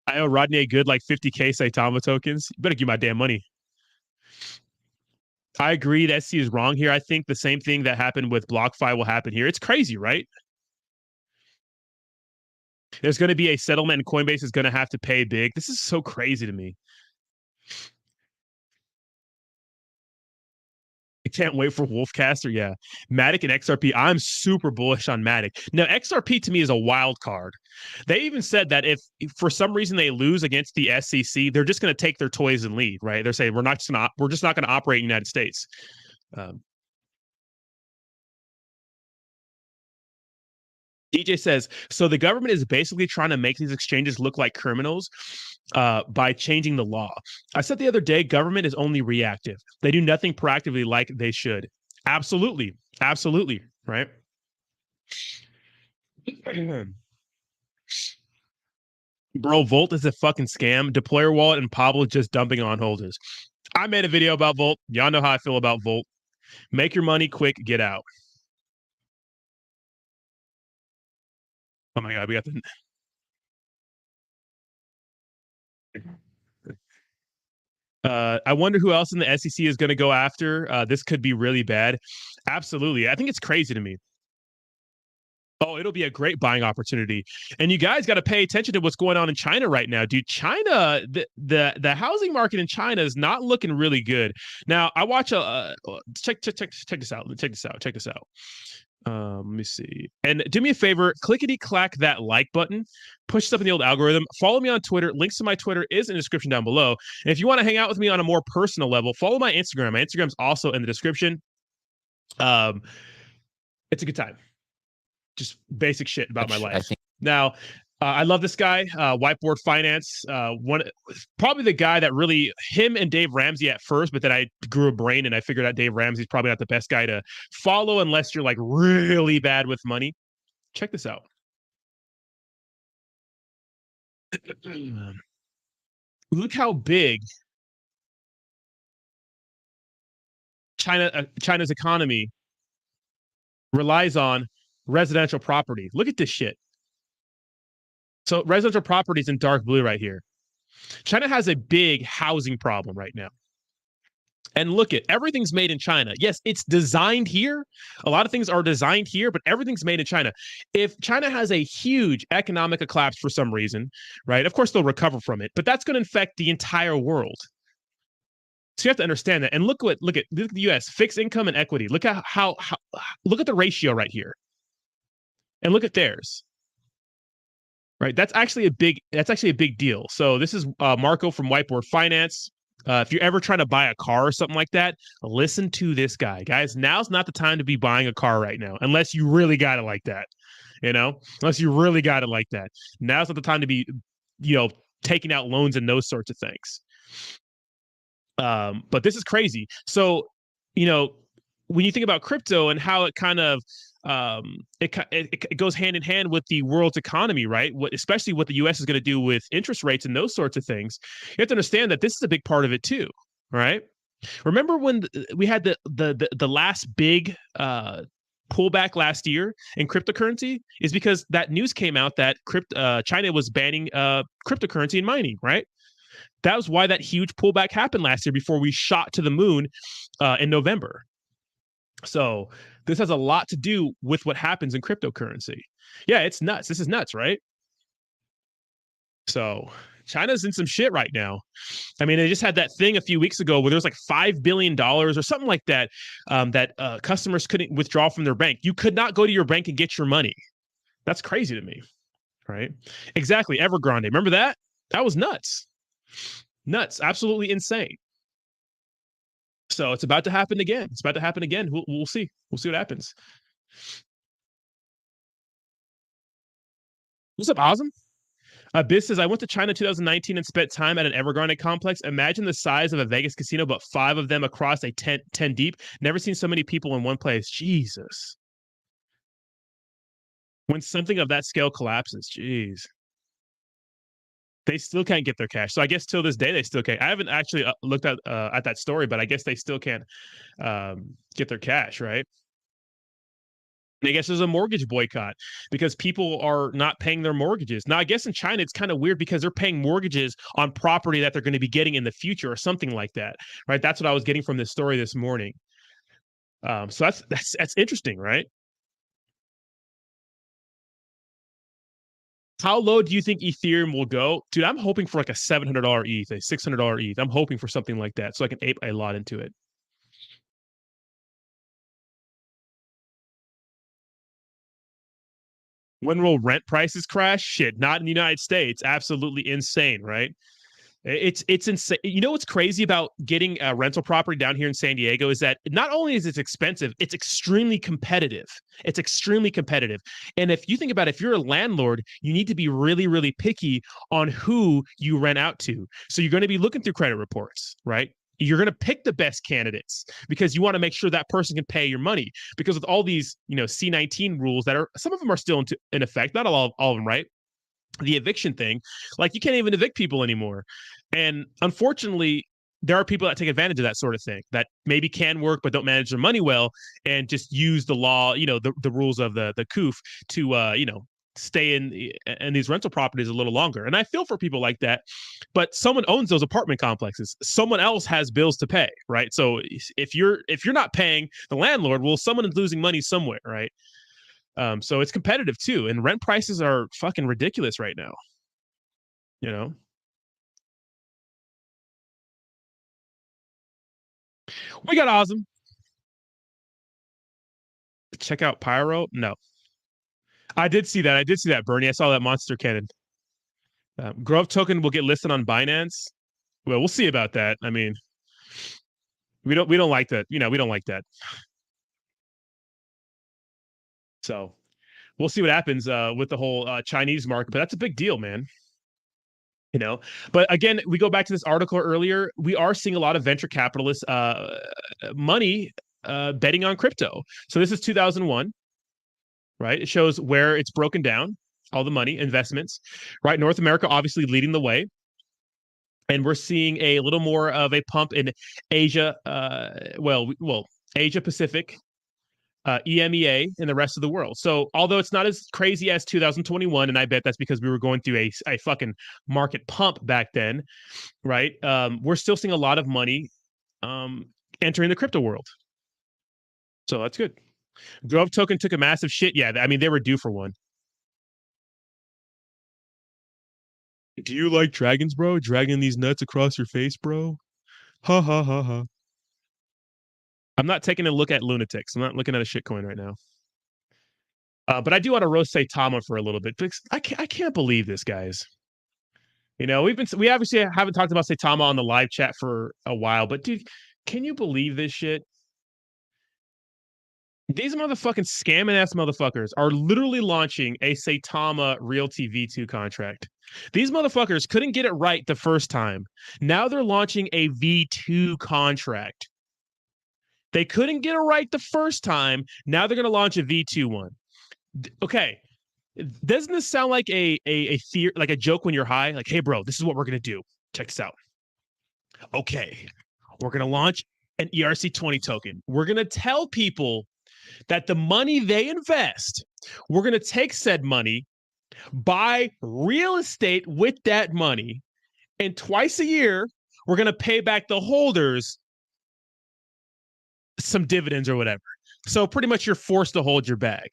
Speaker 1: I owe Rodney a good like 50K Saitama tokens. You better give my damn money. I agree that SC is wrong here. I think the same thing that happened with BlockFi will happen here. It's crazy, right? There's going to be a settlement and Coinbase is going to have to pay big. This is so crazy to me. I can't wait for Wolfcaster. Yeah. Matic and XRP. I'm super bullish on Matic. Now, XRP to me is a wild card. They even said that if for some reason they lose against the SEC, they're just going to take their toys and leave, right? They're saying we're just not going to operate in the United States. DJ says, so the government is basically trying to make these exchanges look like criminals by changing the law. I said the other day, government is only reactive. They do nothing proactively like they should. Absolutely. Absolutely. Right. Bro, Volt is a fucking scam. Deployer wallet and Pablo just dumping on holders. I made a video about Volt. Y'all know how I feel about Volt. Make your money quick, get out. Oh my God, we got the... I wonder who else in the SEC is going to go after. This could be really bad. Absolutely. I think it's crazy to me. Oh, it'll be a great buying opportunity. And you guys got to pay attention to what's going on in China right now. Dude, China, the housing market in China is not looking really good. Now, I watch check this out. Check this out. Let me see. And do me a favor, clickety-clack that like button, push stuff in the old algorithm. Follow me on Twitter. Links to my Twitter is in the description down below. And if you want to hang out with me on a more personal level, follow my Instagram. My Instagram's also in the description. It's a good time. Just basic shit about my life. Now, I love this guy, Whiteboard Finance. Probably the guy that really, him and Dave Ramsey at first, but then I grew a brain and I figured out Dave Ramsey's probably not the best guy to follow unless you're like really bad with money. Check this out. Look how big China's economy relies on residential property. Look at this shit. So residential property is in dark blue right here. China has a big housing problem right now. And look at everything's made in China. Yes, it's designed here. A lot of things are designed here, but everything's made in China. If China has a huge economic collapse for some reason, right? Of course, they'll recover from it, but that's going to infect the entire world. So you have to understand that. And look at the US, fixed income and equity. Look at how look at the ratio right here. And look at theirs. Right, that's actually a big deal. So this is Marco from Whiteboard Finance. If you're ever trying to buy a car or something like that, listen to this guy, guys. Now's not the time to be buying a car right now, unless you really got it like that. Unless you really got it like that. Now's not the time to be, taking out loans and those sorts of things. But this is crazy. So, when you think about crypto and how it kind of it goes hand in hand with the world's economy, right? Especially what the U.S. is going to do with interest rates and those sorts of things. You have to understand that this is a big part of it too, right? Remember when we had the last big pullback last year in cryptocurrency is because that news came out that China was banning cryptocurrency and mining, right? That was why that huge pullback happened last year before we shot to the moon in November. So this has a lot to do with what happens in cryptocurrency. Yeah, it's nuts. This is nuts, right? So China's in some shit right now. I mean, they just had that thing a few weeks ago where there was like $5 billion or something like that that customers couldn't withdraw from their bank. You could not go to your bank and get your money. That's crazy to me, right? Exactly. Evergrande. Remember that? That was nuts. Nuts. Absolutely insane. So it's about to happen again. It's about to happen again. We'll see. We'll see what happens. What's up, Awesome? Biz says, I went to China 2019 and spent time at an Evergrande complex. Imagine the size of a Vegas casino, but 5 of them across a 10 deep. Never seen so many people in one place. Jesus. When something of that scale collapses, geez. They still can't get their cash. So I guess till this day, they still can't. I haven't actually looked at that story, but I guess they still can't get their cash, right? And I guess there's a mortgage boycott because people are not paying their mortgages. Now, I guess in China, it's kind of weird because they're paying mortgages on property that they're going to be getting in the future or something like that, right? That's what I was getting from this story this morning. So that's interesting, right? How low do you think Ethereum will go? Dude, I'm hoping for like a $700 ETH, a $600 ETH. I'm hoping for something like that so I can ape a lot into it. When will rent prices crash? Shit, not in the United States. Absolutely insane, right? It's insane. You know what's crazy about getting a rental property down here in San Diego is that not only is it expensive, it's extremely competitive. It's extremely competitive. And if you think about it, if you're a landlord, you need to be really, really picky on who you rent out to. So you're going to be looking through credit reports, right? You're going to pick the best candidates because you want to make sure that person can pay your money. Because with all these, C-19 rules that are, some of them are still in effect, not all of them, right? The eviction thing, like you can't even evict people anymore. And unfortunately, there are people that take advantage of that sort of thing that maybe can work but don't manage their money well and just use the law, the rules of the COOF to stay in these rental properties a little longer. And I feel for people like that, but someone owns those apartment complexes. Someone else has bills to pay, right? So if you're not paying the landlord, well, someone is losing money somewhere, right? So it's competitive too, and rent prices are fucking ridiculous right now. We got Awesome. Check out Pyro. No, I did see that, Bernie. I saw that Monster Cannon. Grove token will get listed on Binance. Well, we'll see about that. I mean, we don't like that. We don't like that. So we'll see what happens with the whole Chinese market, but that's a big deal, man. But again, we go back to this article earlier. We are seeing a lot of venture capitalists money betting on crypto. So this is 2001, right? It shows where it's broken down, all the money, investments, right? North America obviously leading the way. And we're seeing a little more of a pump in Asia, Asia Pacific, EMEA, and the rest of the world. So although it's not as crazy as 2021, and I bet that's because we were going through a fucking market pump back then, right? We're still seeing a lot of money entering the crypto world. So that's good. Grove token took a massive shit. Yeah, I mean, they were due for one. Do you like dragons, bro? Dragging these nuts across your face, bro? Ha ha ha ha. I'm not taking a look at lunatics. I'm not looking at a shitcoin right now. But I do want to roast Saitama for a little bit because I can't believe this, guys. We obviously haven't talked about Saitama on the live chat for a while, but dude, can you believe this shit? These motherfucking scamming ass motherfuckers are literally launching a Saitama Realty V2 contract. These motherfuckers couldn't get it right the first time. Now they're launching a V2 contract. They couldn't get it right the first time. Now they're going to launch a V2 one. Okay. Doesn't this sound like a theory, like a joke when you're high? Like, hey, bro, this is what we're going to do. Check this out. Okay. We're going to launch an ERC20 token. We're going to tell people that the money they invest, we're going to take said money, buy real estate with that money, and twice a year, we're going to pay back the holders some dividends or whatever. So pretty much you're forced to hold your bag.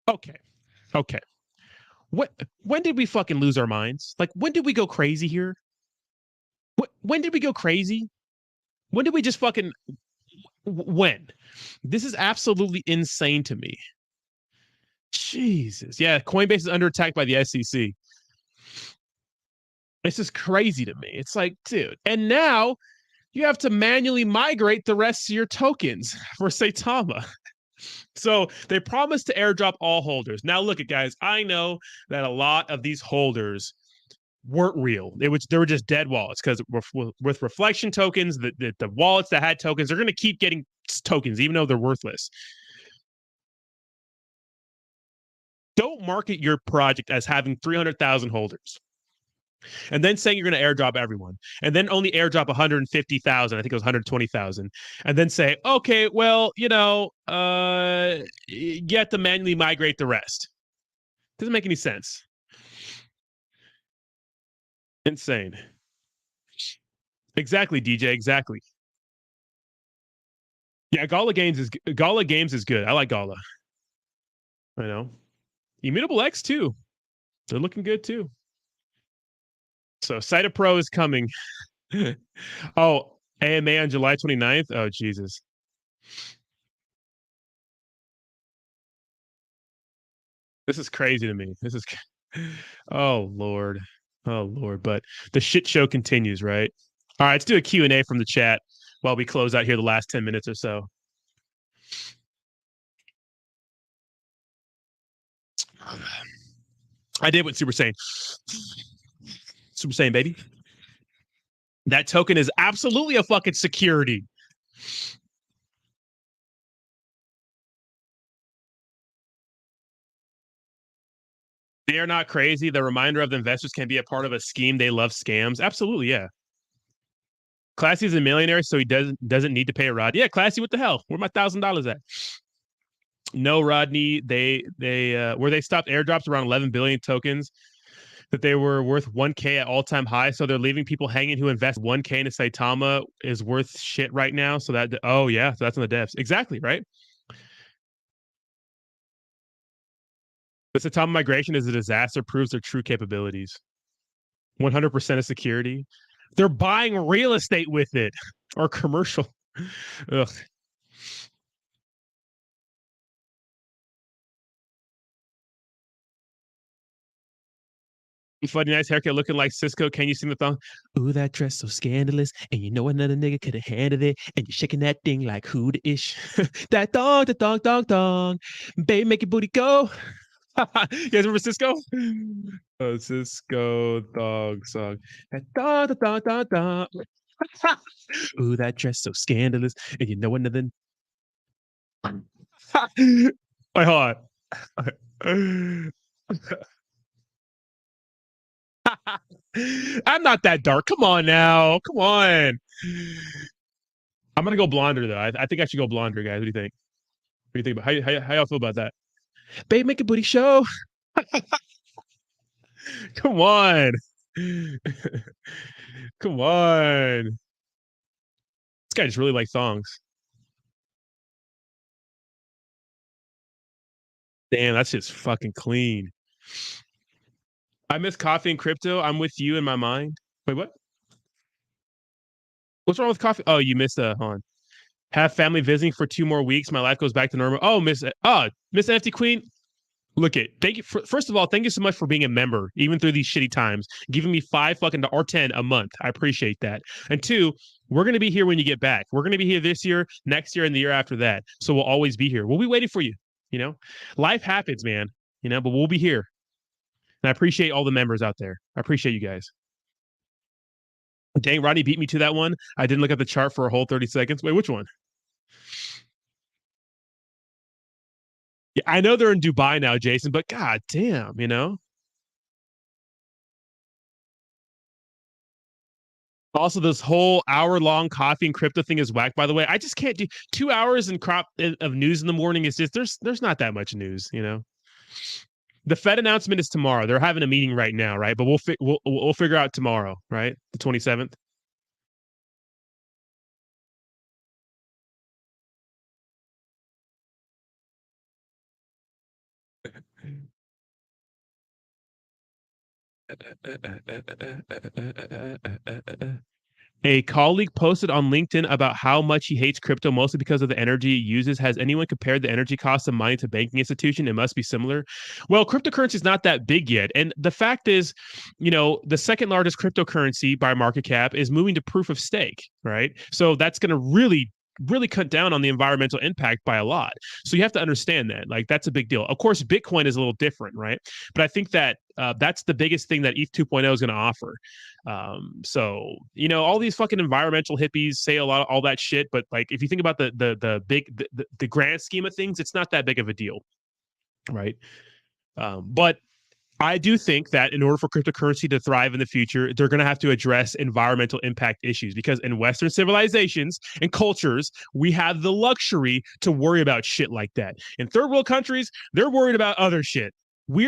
Speaker 1: Okay. When did we fucking lose our minds? Like, when did we go crazy here? When did we go crazy? When did we just fucking... When? This is absolutely insane to me. Jesus. Yeah, Coinbase is under attack by the SEC. This is crazy to me. It's like, dude. And now you have to manually migrate the rest of your tokens for Saitama. So they promised to airdrop all holders. Now, look at guys. I know that a lot of these holders weren't real. They were just dead wallets because with reflection tokens, the wallets that had tokens, they're going to keep getting tokens even though they're worthless. Don't market your project as having 300,000 holders and then saying you're going to airdrop everyone and then only airdrop 150,000. I think it was 120,000. And then say, okay, well, you have to manually migrate the rest. Doesn't make any sense. Insane. Exactly, DJ. Exactly. Yeah, Gala Games is good. I like Gala. I know. Immutable X too. They're looking good too. So Cyta Pro is coming. Oh, AMA on July 29th. Oh, Jesus. This is crazy to me. Oh, Lord. Oh Lord, but the shit show continues, right? All right, let's do a Q&A from the chat while we close out here the last 10 minutes or so. I did what Super Saiyan. Super Saiyan, baby. That token is absolutely a fucking security. They are not crazy. The reminder of the investors can be a part of a scheme. They love scams. Absolutely, yeah. Classy is a millionaire, so he doesn't need to pay a Rod. Yeah, Classy, what the hell? Where my $1,000 at? No, Rodney. They where they stopped airdrops around 11 billion tokens that they were worth 1K at all-time high. So they're leaving people hanging who invest 1K into Saitama is worth shit right now. So that, oh yeah, so that's on the devs. Exactly, right? The Saitama migration is a disaster, proves their true capabilities. 100% of security. They're buying real estate with it or commercial. Ugh. Funny, nice haircut, looking like Cisco. Can you sing the song? Ooh, that dress so scandalous, and you know another nigga could have handled it, and you're shaking that thing like who the ish. That dong, baby, make your booty go. You guys remember Cisco? Oh, Cisco dog song. That dong. Ooh, that dress so scandalous, and you know another. Wait, hold on. I'm not that dark. Come on now. Come on. I'm gonna go blonder though. I think I should go blonder, guys. What do you think? What do you think about how y'all feel about that? Babe, make a booty show. Come on. Come on. This guy just really likes songs. Damn, that's just fucking clean. I miss coffee and crypto. I'm with you in my mind. Wait, what? What's wrong with coffee? Oh, you missed hold on. Have family visiting for 2 more weeks. My life goes back to normal. Oh, Miss NFT Queen. Look it. Thank you. First of all, thank you so much for being a member, even through these shitty times, giving me 5 fucking or 10 a month. I appreciate that. And 2, we're gonna be here when you get back. We're gonna be here this year, next year, and the year after that. So we'll always be here. We'll be waiting for you. You know, life happens, man. You know, but we'll be here. And I appreciate all the members out there. I appreciate you guys. Dang, Rodney beat me to that one. I didn't look at the chart for a whole 30 seconds. Wait, which one? Yeah, I know they're in Dubai now, Jason, but god damn, you know. Also, this whole hour-long coffee and crypto thing is whack, by the way. I just can't do 2 hours in crop of news in the morning. Is just there's not that much news, you know. The Fed announcement is tomorrow. They're having a meeting right now, right? But we'll figure out tomorrow, right? The 27th. A colleague posted on LinkedIn about how much he hates crypto, mostly because of the energy it uses. Has anyone compared the energy cost of money to banking institution? It must be similar. Well, cryptocurrency is not that big yet. And the fact is, you know, the second largest cryptocurrency by market cap is moving to proof of stake, right? So that's going to really cut down on the environmental impact by a lot. So you have to understand that, like, that's a big deal. Of course, Bitcoin is a little different, right? But I think that that's the biggest thing that ETH 2.0 is going to offer. So, you know, all these fucking environmental hippies say a lot of all that shit, but like, if you think about the grand scheme of things, it's not that big of a deal, right? But I do think that in order for cryptocurrency to thrive in the future, they're going to have to address environmental impact issues, because in Western civilizations and cultures, we have the luxury to worry about shit like that. In third world countries, they're worried about other shit. We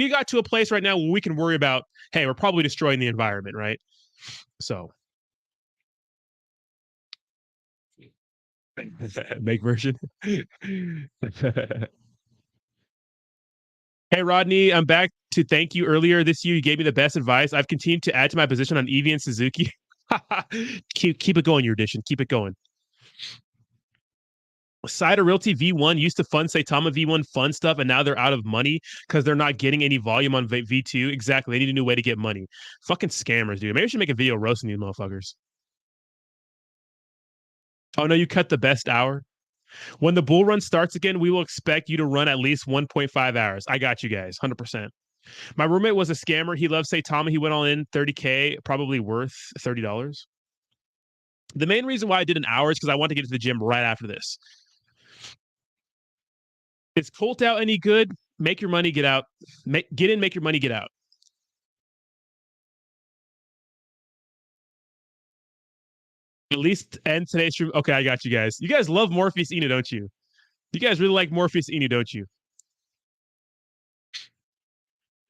Speaker 1: got to a place right now where we can worry about, hey, we're probably destroying the environment, right? So make version. Hey, Rodney, I'm back to thank you. Earlier this year, you gave me the best advice. I've continued to add to my position on EV and Suzuki. keep it going, your edition. Keep it going. Cider Realty V1 used to fund Saitama V1 fund stuff, and now they're out of money because they're not getting any volume on V2. Exactly. They need a new way to get money. Fucking scammers, dude. Maybe I should make a video roasting these motherfuckers. Oh, no, you cut the best hour. When the bull run starts again, we will expect you to run at least 1.5 hours. I got you guys, 100%. My roommate was a scammer. He loved Saitama. He went all in, 30K, probably worth $30. The main reason why I did an hour is because I want to get to the gym right after this. Is Colt out any good? Make your money, get out. Get in, make your money, get out. At least end today's stream. Okay, I got you guys. You guys love Morpheus Inu, don't you? You guys really like Morpheus Inu, don't you?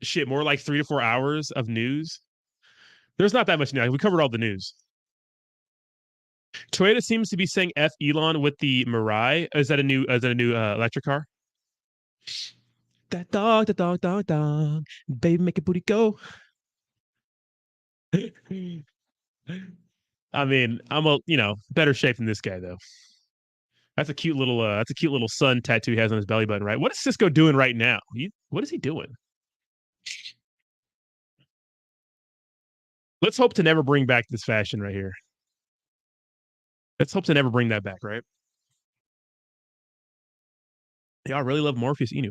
Speaker 1: Shit, more like 3 to 4 hours of news. There's not that much news. We covered all the news. Toyota seems to be saying F Elon with the Mirai. Is that a new electric car? That dog, baby, make a booty go. I mean, I'm better shape than this guy though. That's a cute little sun tattoo he has on his belly button, right? What is Cisco doing right now? What is he doing? Let's hope to never bring back this fashion right here. Let's hope to never bring that back, right? Yeah, I really love Morpheus Inu.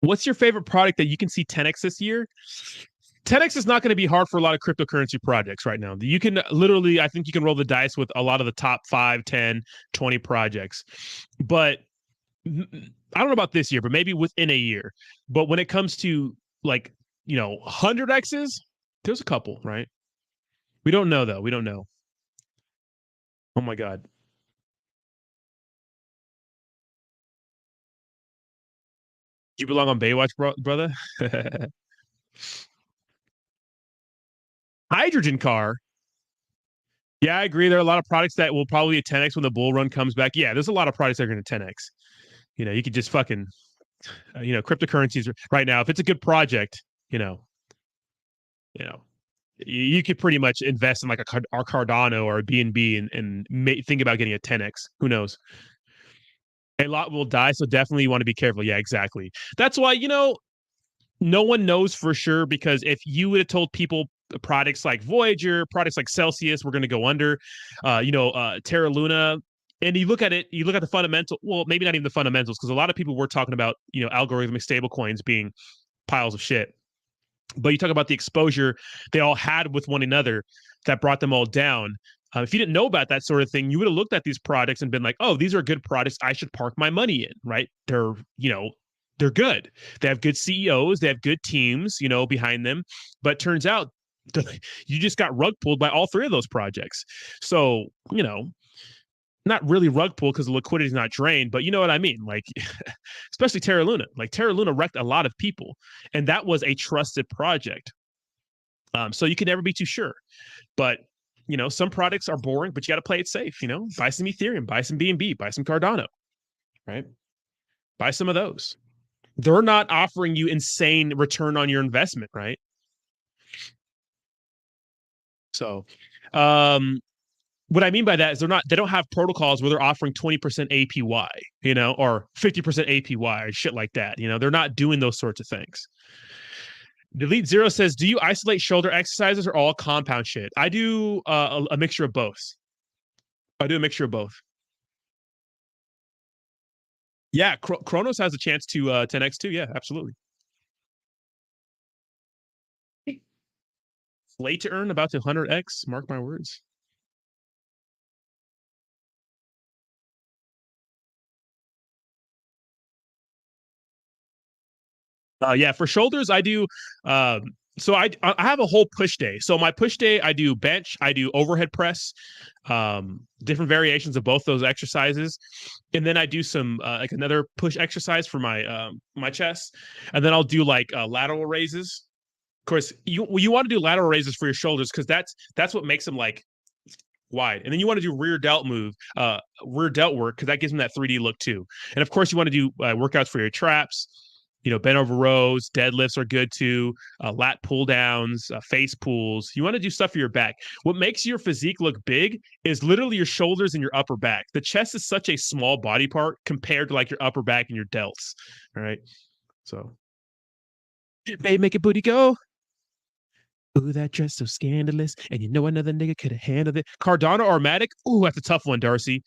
Speaker 1: What's your favorite product that you can see 10x this year? 10x is not going to be hard for a lot of cryptocurrency projects right now. You can literally, I think you can roll the dice with a lot of the top 5, 10, 20 projects. But I don't know about this year, but maybe within a year. But when it comes to 100x's, there's a couple, right? We don't know though. We don't know. Oh my God. You belong on Baywatch, brother? Hydrogen car. Yeah, I agree. There are a lot of products that will probably be a 10x when the bull run comes back. Yeah, there's a lot of products that are going to 10x. You could just fucking, cryptocurrencies right now. If it's a good project, you could pretty much invest in like a Cardano or a BNB and think about getting a 10x. Who knows? A lot will die, so definitely you want to be careful. Yeah, exactly. That's why, no one knows for sure, because if you would have told people products like Voyager, products like Celsius, we're going to go under, Terra Luna, and you look at the fundamental, well, maybe not even the fundamentals, because a lot of people were talking about, algorithmic stable coins being piles of shit. But you talk about the exposure they all had with one another that brought them all down. If you didn't know about that sort of thing, you would have looked at these products and been like, oh, these are good products. I should park my money in, right? They're good. They have good CEOs. They have good teams, behind them. But turns out you just got rug pulled by all 3 of those projects. So, not really rug pulled because the liquidity is not drained, but you know what I mean? Like, especially Terra Luna. Like, Terra Luna wrecked a lot of people, and that was a trusted project. So you can never be too sure. But some products are boring, but you got to play it safe. Buy some Ethereum, buy some BNB, buy some Cardano, right? Buy some of those. They're not offering you insane return on your investment, right? So, what I mean by that is they don't have protocols where they're offering 20% APY, or 50% APY or shit like that. They're not doing those sorts of things. Delete Zero says, do you isolate shoulder exercises or all compound shit? I do a mixture of both. Yeah, Kronos has a chance to 10x too. Yeah, absolutely. Late to earn, about to 100x. Mark my words. Yeah, for shoulders, I do. So I have a whole push day. So my push day, I do bench, I do overhead press, different variations of both those exercises, and then I do some like another push exercise for my my chest, and then I'll do like lateral raises. Of course, you want to do lateral raises for your shoulders because that's what makes them like wide, and then you want to do rear delt work because that gives them that 3D look too. And of course, you want to do workouts for your traps. bent over rows, deadlifts are good too. Lat pull downs, face pulls. You want to do stuff for your back. What makes your physique look big is literally your shoulders and your upper back. The chest is such a small body part compared to like your upper back and your delts. All right. So, babe, make a booty go. Ooh, that dress so scandalous. And another nigga could have handled it. Cardano or Matic? Ooh, that's a tough one, Darcy.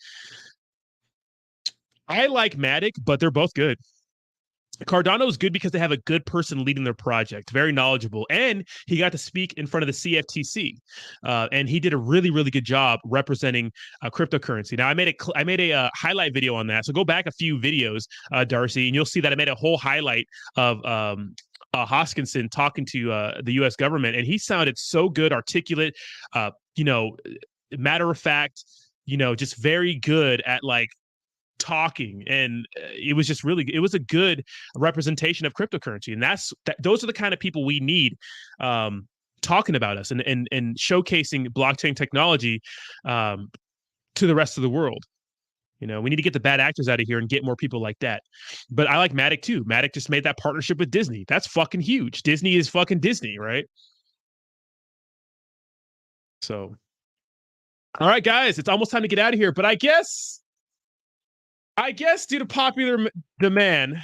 Speaker 1: I like Matic, but they're both good. Cardano is good because they have a good person leading their project, very knowledgeable, and he got to speak in front of the CFTC, and he did a really, really good job representing cryptocurrency. Now, I made a highlight video on that, so go back a few videos, Darcy, and you'll see that I made a whole highlight of Hoskinson talking to the U.S. government, and he sounded so good, articulate, matter of fact, just very good at like talking, and it was just really, it was a good representation of cryptocurrency, and those are the kind of people we need talking about us and showcasing blockchain technology to the rest of the world. We need to get the bad actors out of here and get more people like that. But I like Matic too. Matic just made that partnership with Disney. That's fucking huge. Disney is fucking Disney, right? So, all right, guys, it's almost time to get out of here. But I guess due to popular demand,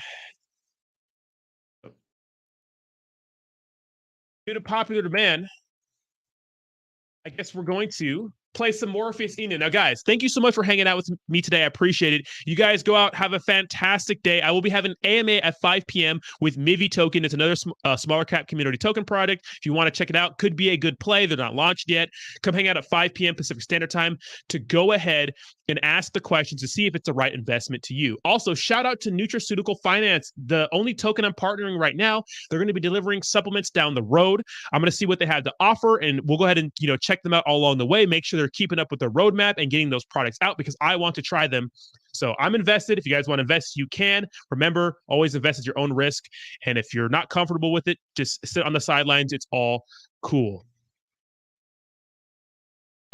Speaker 1: I guess we're going to play some Morpheus Inu. Now, guys, thank you so much for hanging out with me today. I appreciate it. You guys go out, have a fantastic day. I will be having AMA at 5 p.m. with Mivi Token. It's another smaller cap community token project. If you want to check it out, could be a good play. They're not launched yet. Come hang out at 5 p.m. Pacific Standard Time to go ahead and ask the questions to see if it's the right investment to you. Also, shout out to Nutraceutical Finance, the only token I'm partnering right now. They're going to be delivering supplements down the road. I'm going to see what they have to offer, and we'll go ahead and check them out all along the way. Make sure they're keeping up with their roadmap and getting those products out because I want to try them. So I'm invested. If you guys want to invest, you can. Remember, always invest at your own risk. And if you're not comfortable with it, just sit on the sidelines. It's all cool.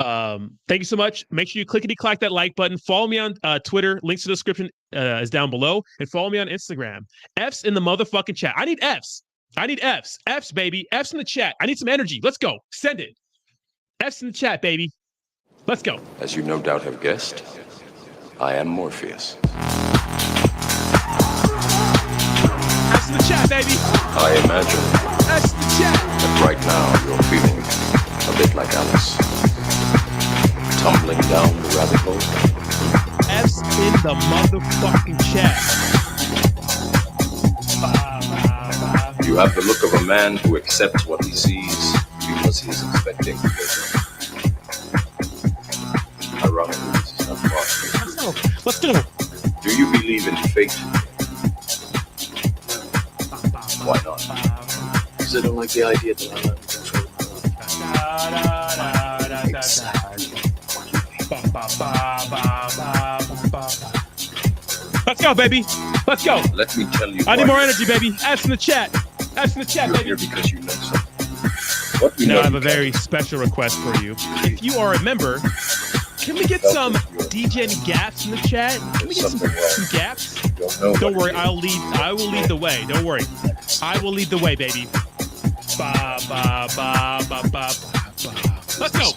Speaker 1: Thank you so much. Make sure you clickety-clack that like button. Follow me on Twitter. Links to the description is down below. And follow me on Instagram. F's in the motherfucking chat. I need F's. F's, baby. F's in the chat. I need some energy. Let's go. Send it. F's in the chat, baby. Let's go.
Speaker 10: As you no doubt have guessed, I am Morpheus.
Speaker 1: F's in the chat, baby.
Speaker 10: I imagine
Speaker 1: F's in the chat.
Speaker 10: that right now you're feeling a bit like Alice. Tumbling down the rabbit hole.
Speaker 1: F's in the motherfucking chat.
Speaker 10: You have the look of a man who accepts what he sees because he is expecting pleasure. Ironically, this is not possible.
Speaker 1: Let's go.
Speaker 10: Do you believe in fate? Why not?
Speaker 11: Because I don't like the idea that I'm not in control of my life.
Speaker 1: Let's go, baby. Let's go.
Speaker 10: Let me tell you.
Speaker 1: I need more energy, baby. F's in the chat. F's in the chat,
Speaker 10: You're
Speaker 1: baby.
Speaker 10: here because you know something. What we
Speaker 1: Now
Speaker 10: know
Speaker 1: I have a
Speaker 10: you
Speaker 1: very
Speaker 10: can't.
Speaker 1: special request for you. If you are a member, can we get some DGen gaps in the chat? Can we get some gaps? Don't worry, I will lead the way. Don't worry. I will lead the way, baby. Ba ba ba ba ba ba. Let's go.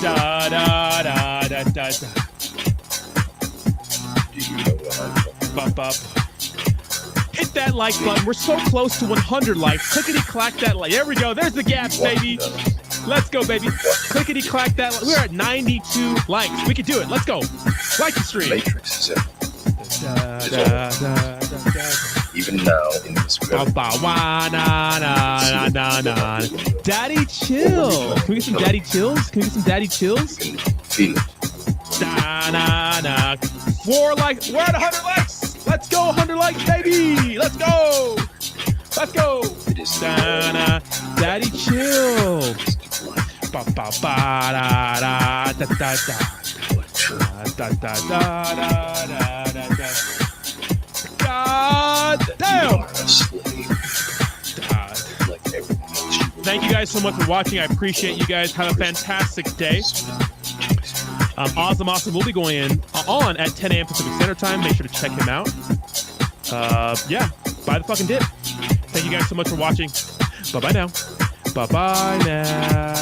Speaker 1: Da da da da da da.
Speaker 10: Do you know what I'm talking
Speaker 1: Ba, ba. Hit that like button. We're so close to 100 likes. Clickety clack that like. There we go. There's the gaps, baby. Let's go, baby. Clickety clack that. We're at 92 likes. We can do it. Let's go. Like the stream.
Speaker 10: Matrix is
Speaker 1: Da, da, da, da, da.
Speaker 10: even now in this very
Speaker 1: Daddy chill. Can we get some daddy chills? Can we get some daddy chills?
Speaker 10: you can feel it.
Speaker 1: Da, na, na. 4 likes. We're at 100 likes. Let's go. 100 likes, baby. Let's go. Let's go.
Speaker 10: It is
Speaker 1: Da, na. Daddy chill. Ba, ba, ba, da, da, da, da, da. Da, da, da, da, da, da, da. God damn.
Speaker 10: a slave.
Speaker 1: God.
Speaker 10: Like everything else you will.
Speaker 1: Thank you guys so much for watching. I appreciate you guys. Have a fantastic day. Awesome. We'll be going on at 10 a.m. Pacific Standard Time. Make sure to check him out. Yeah. buy the fucking dip. Thank you guys so much for watching. Bye-bye now. Bye-bye now.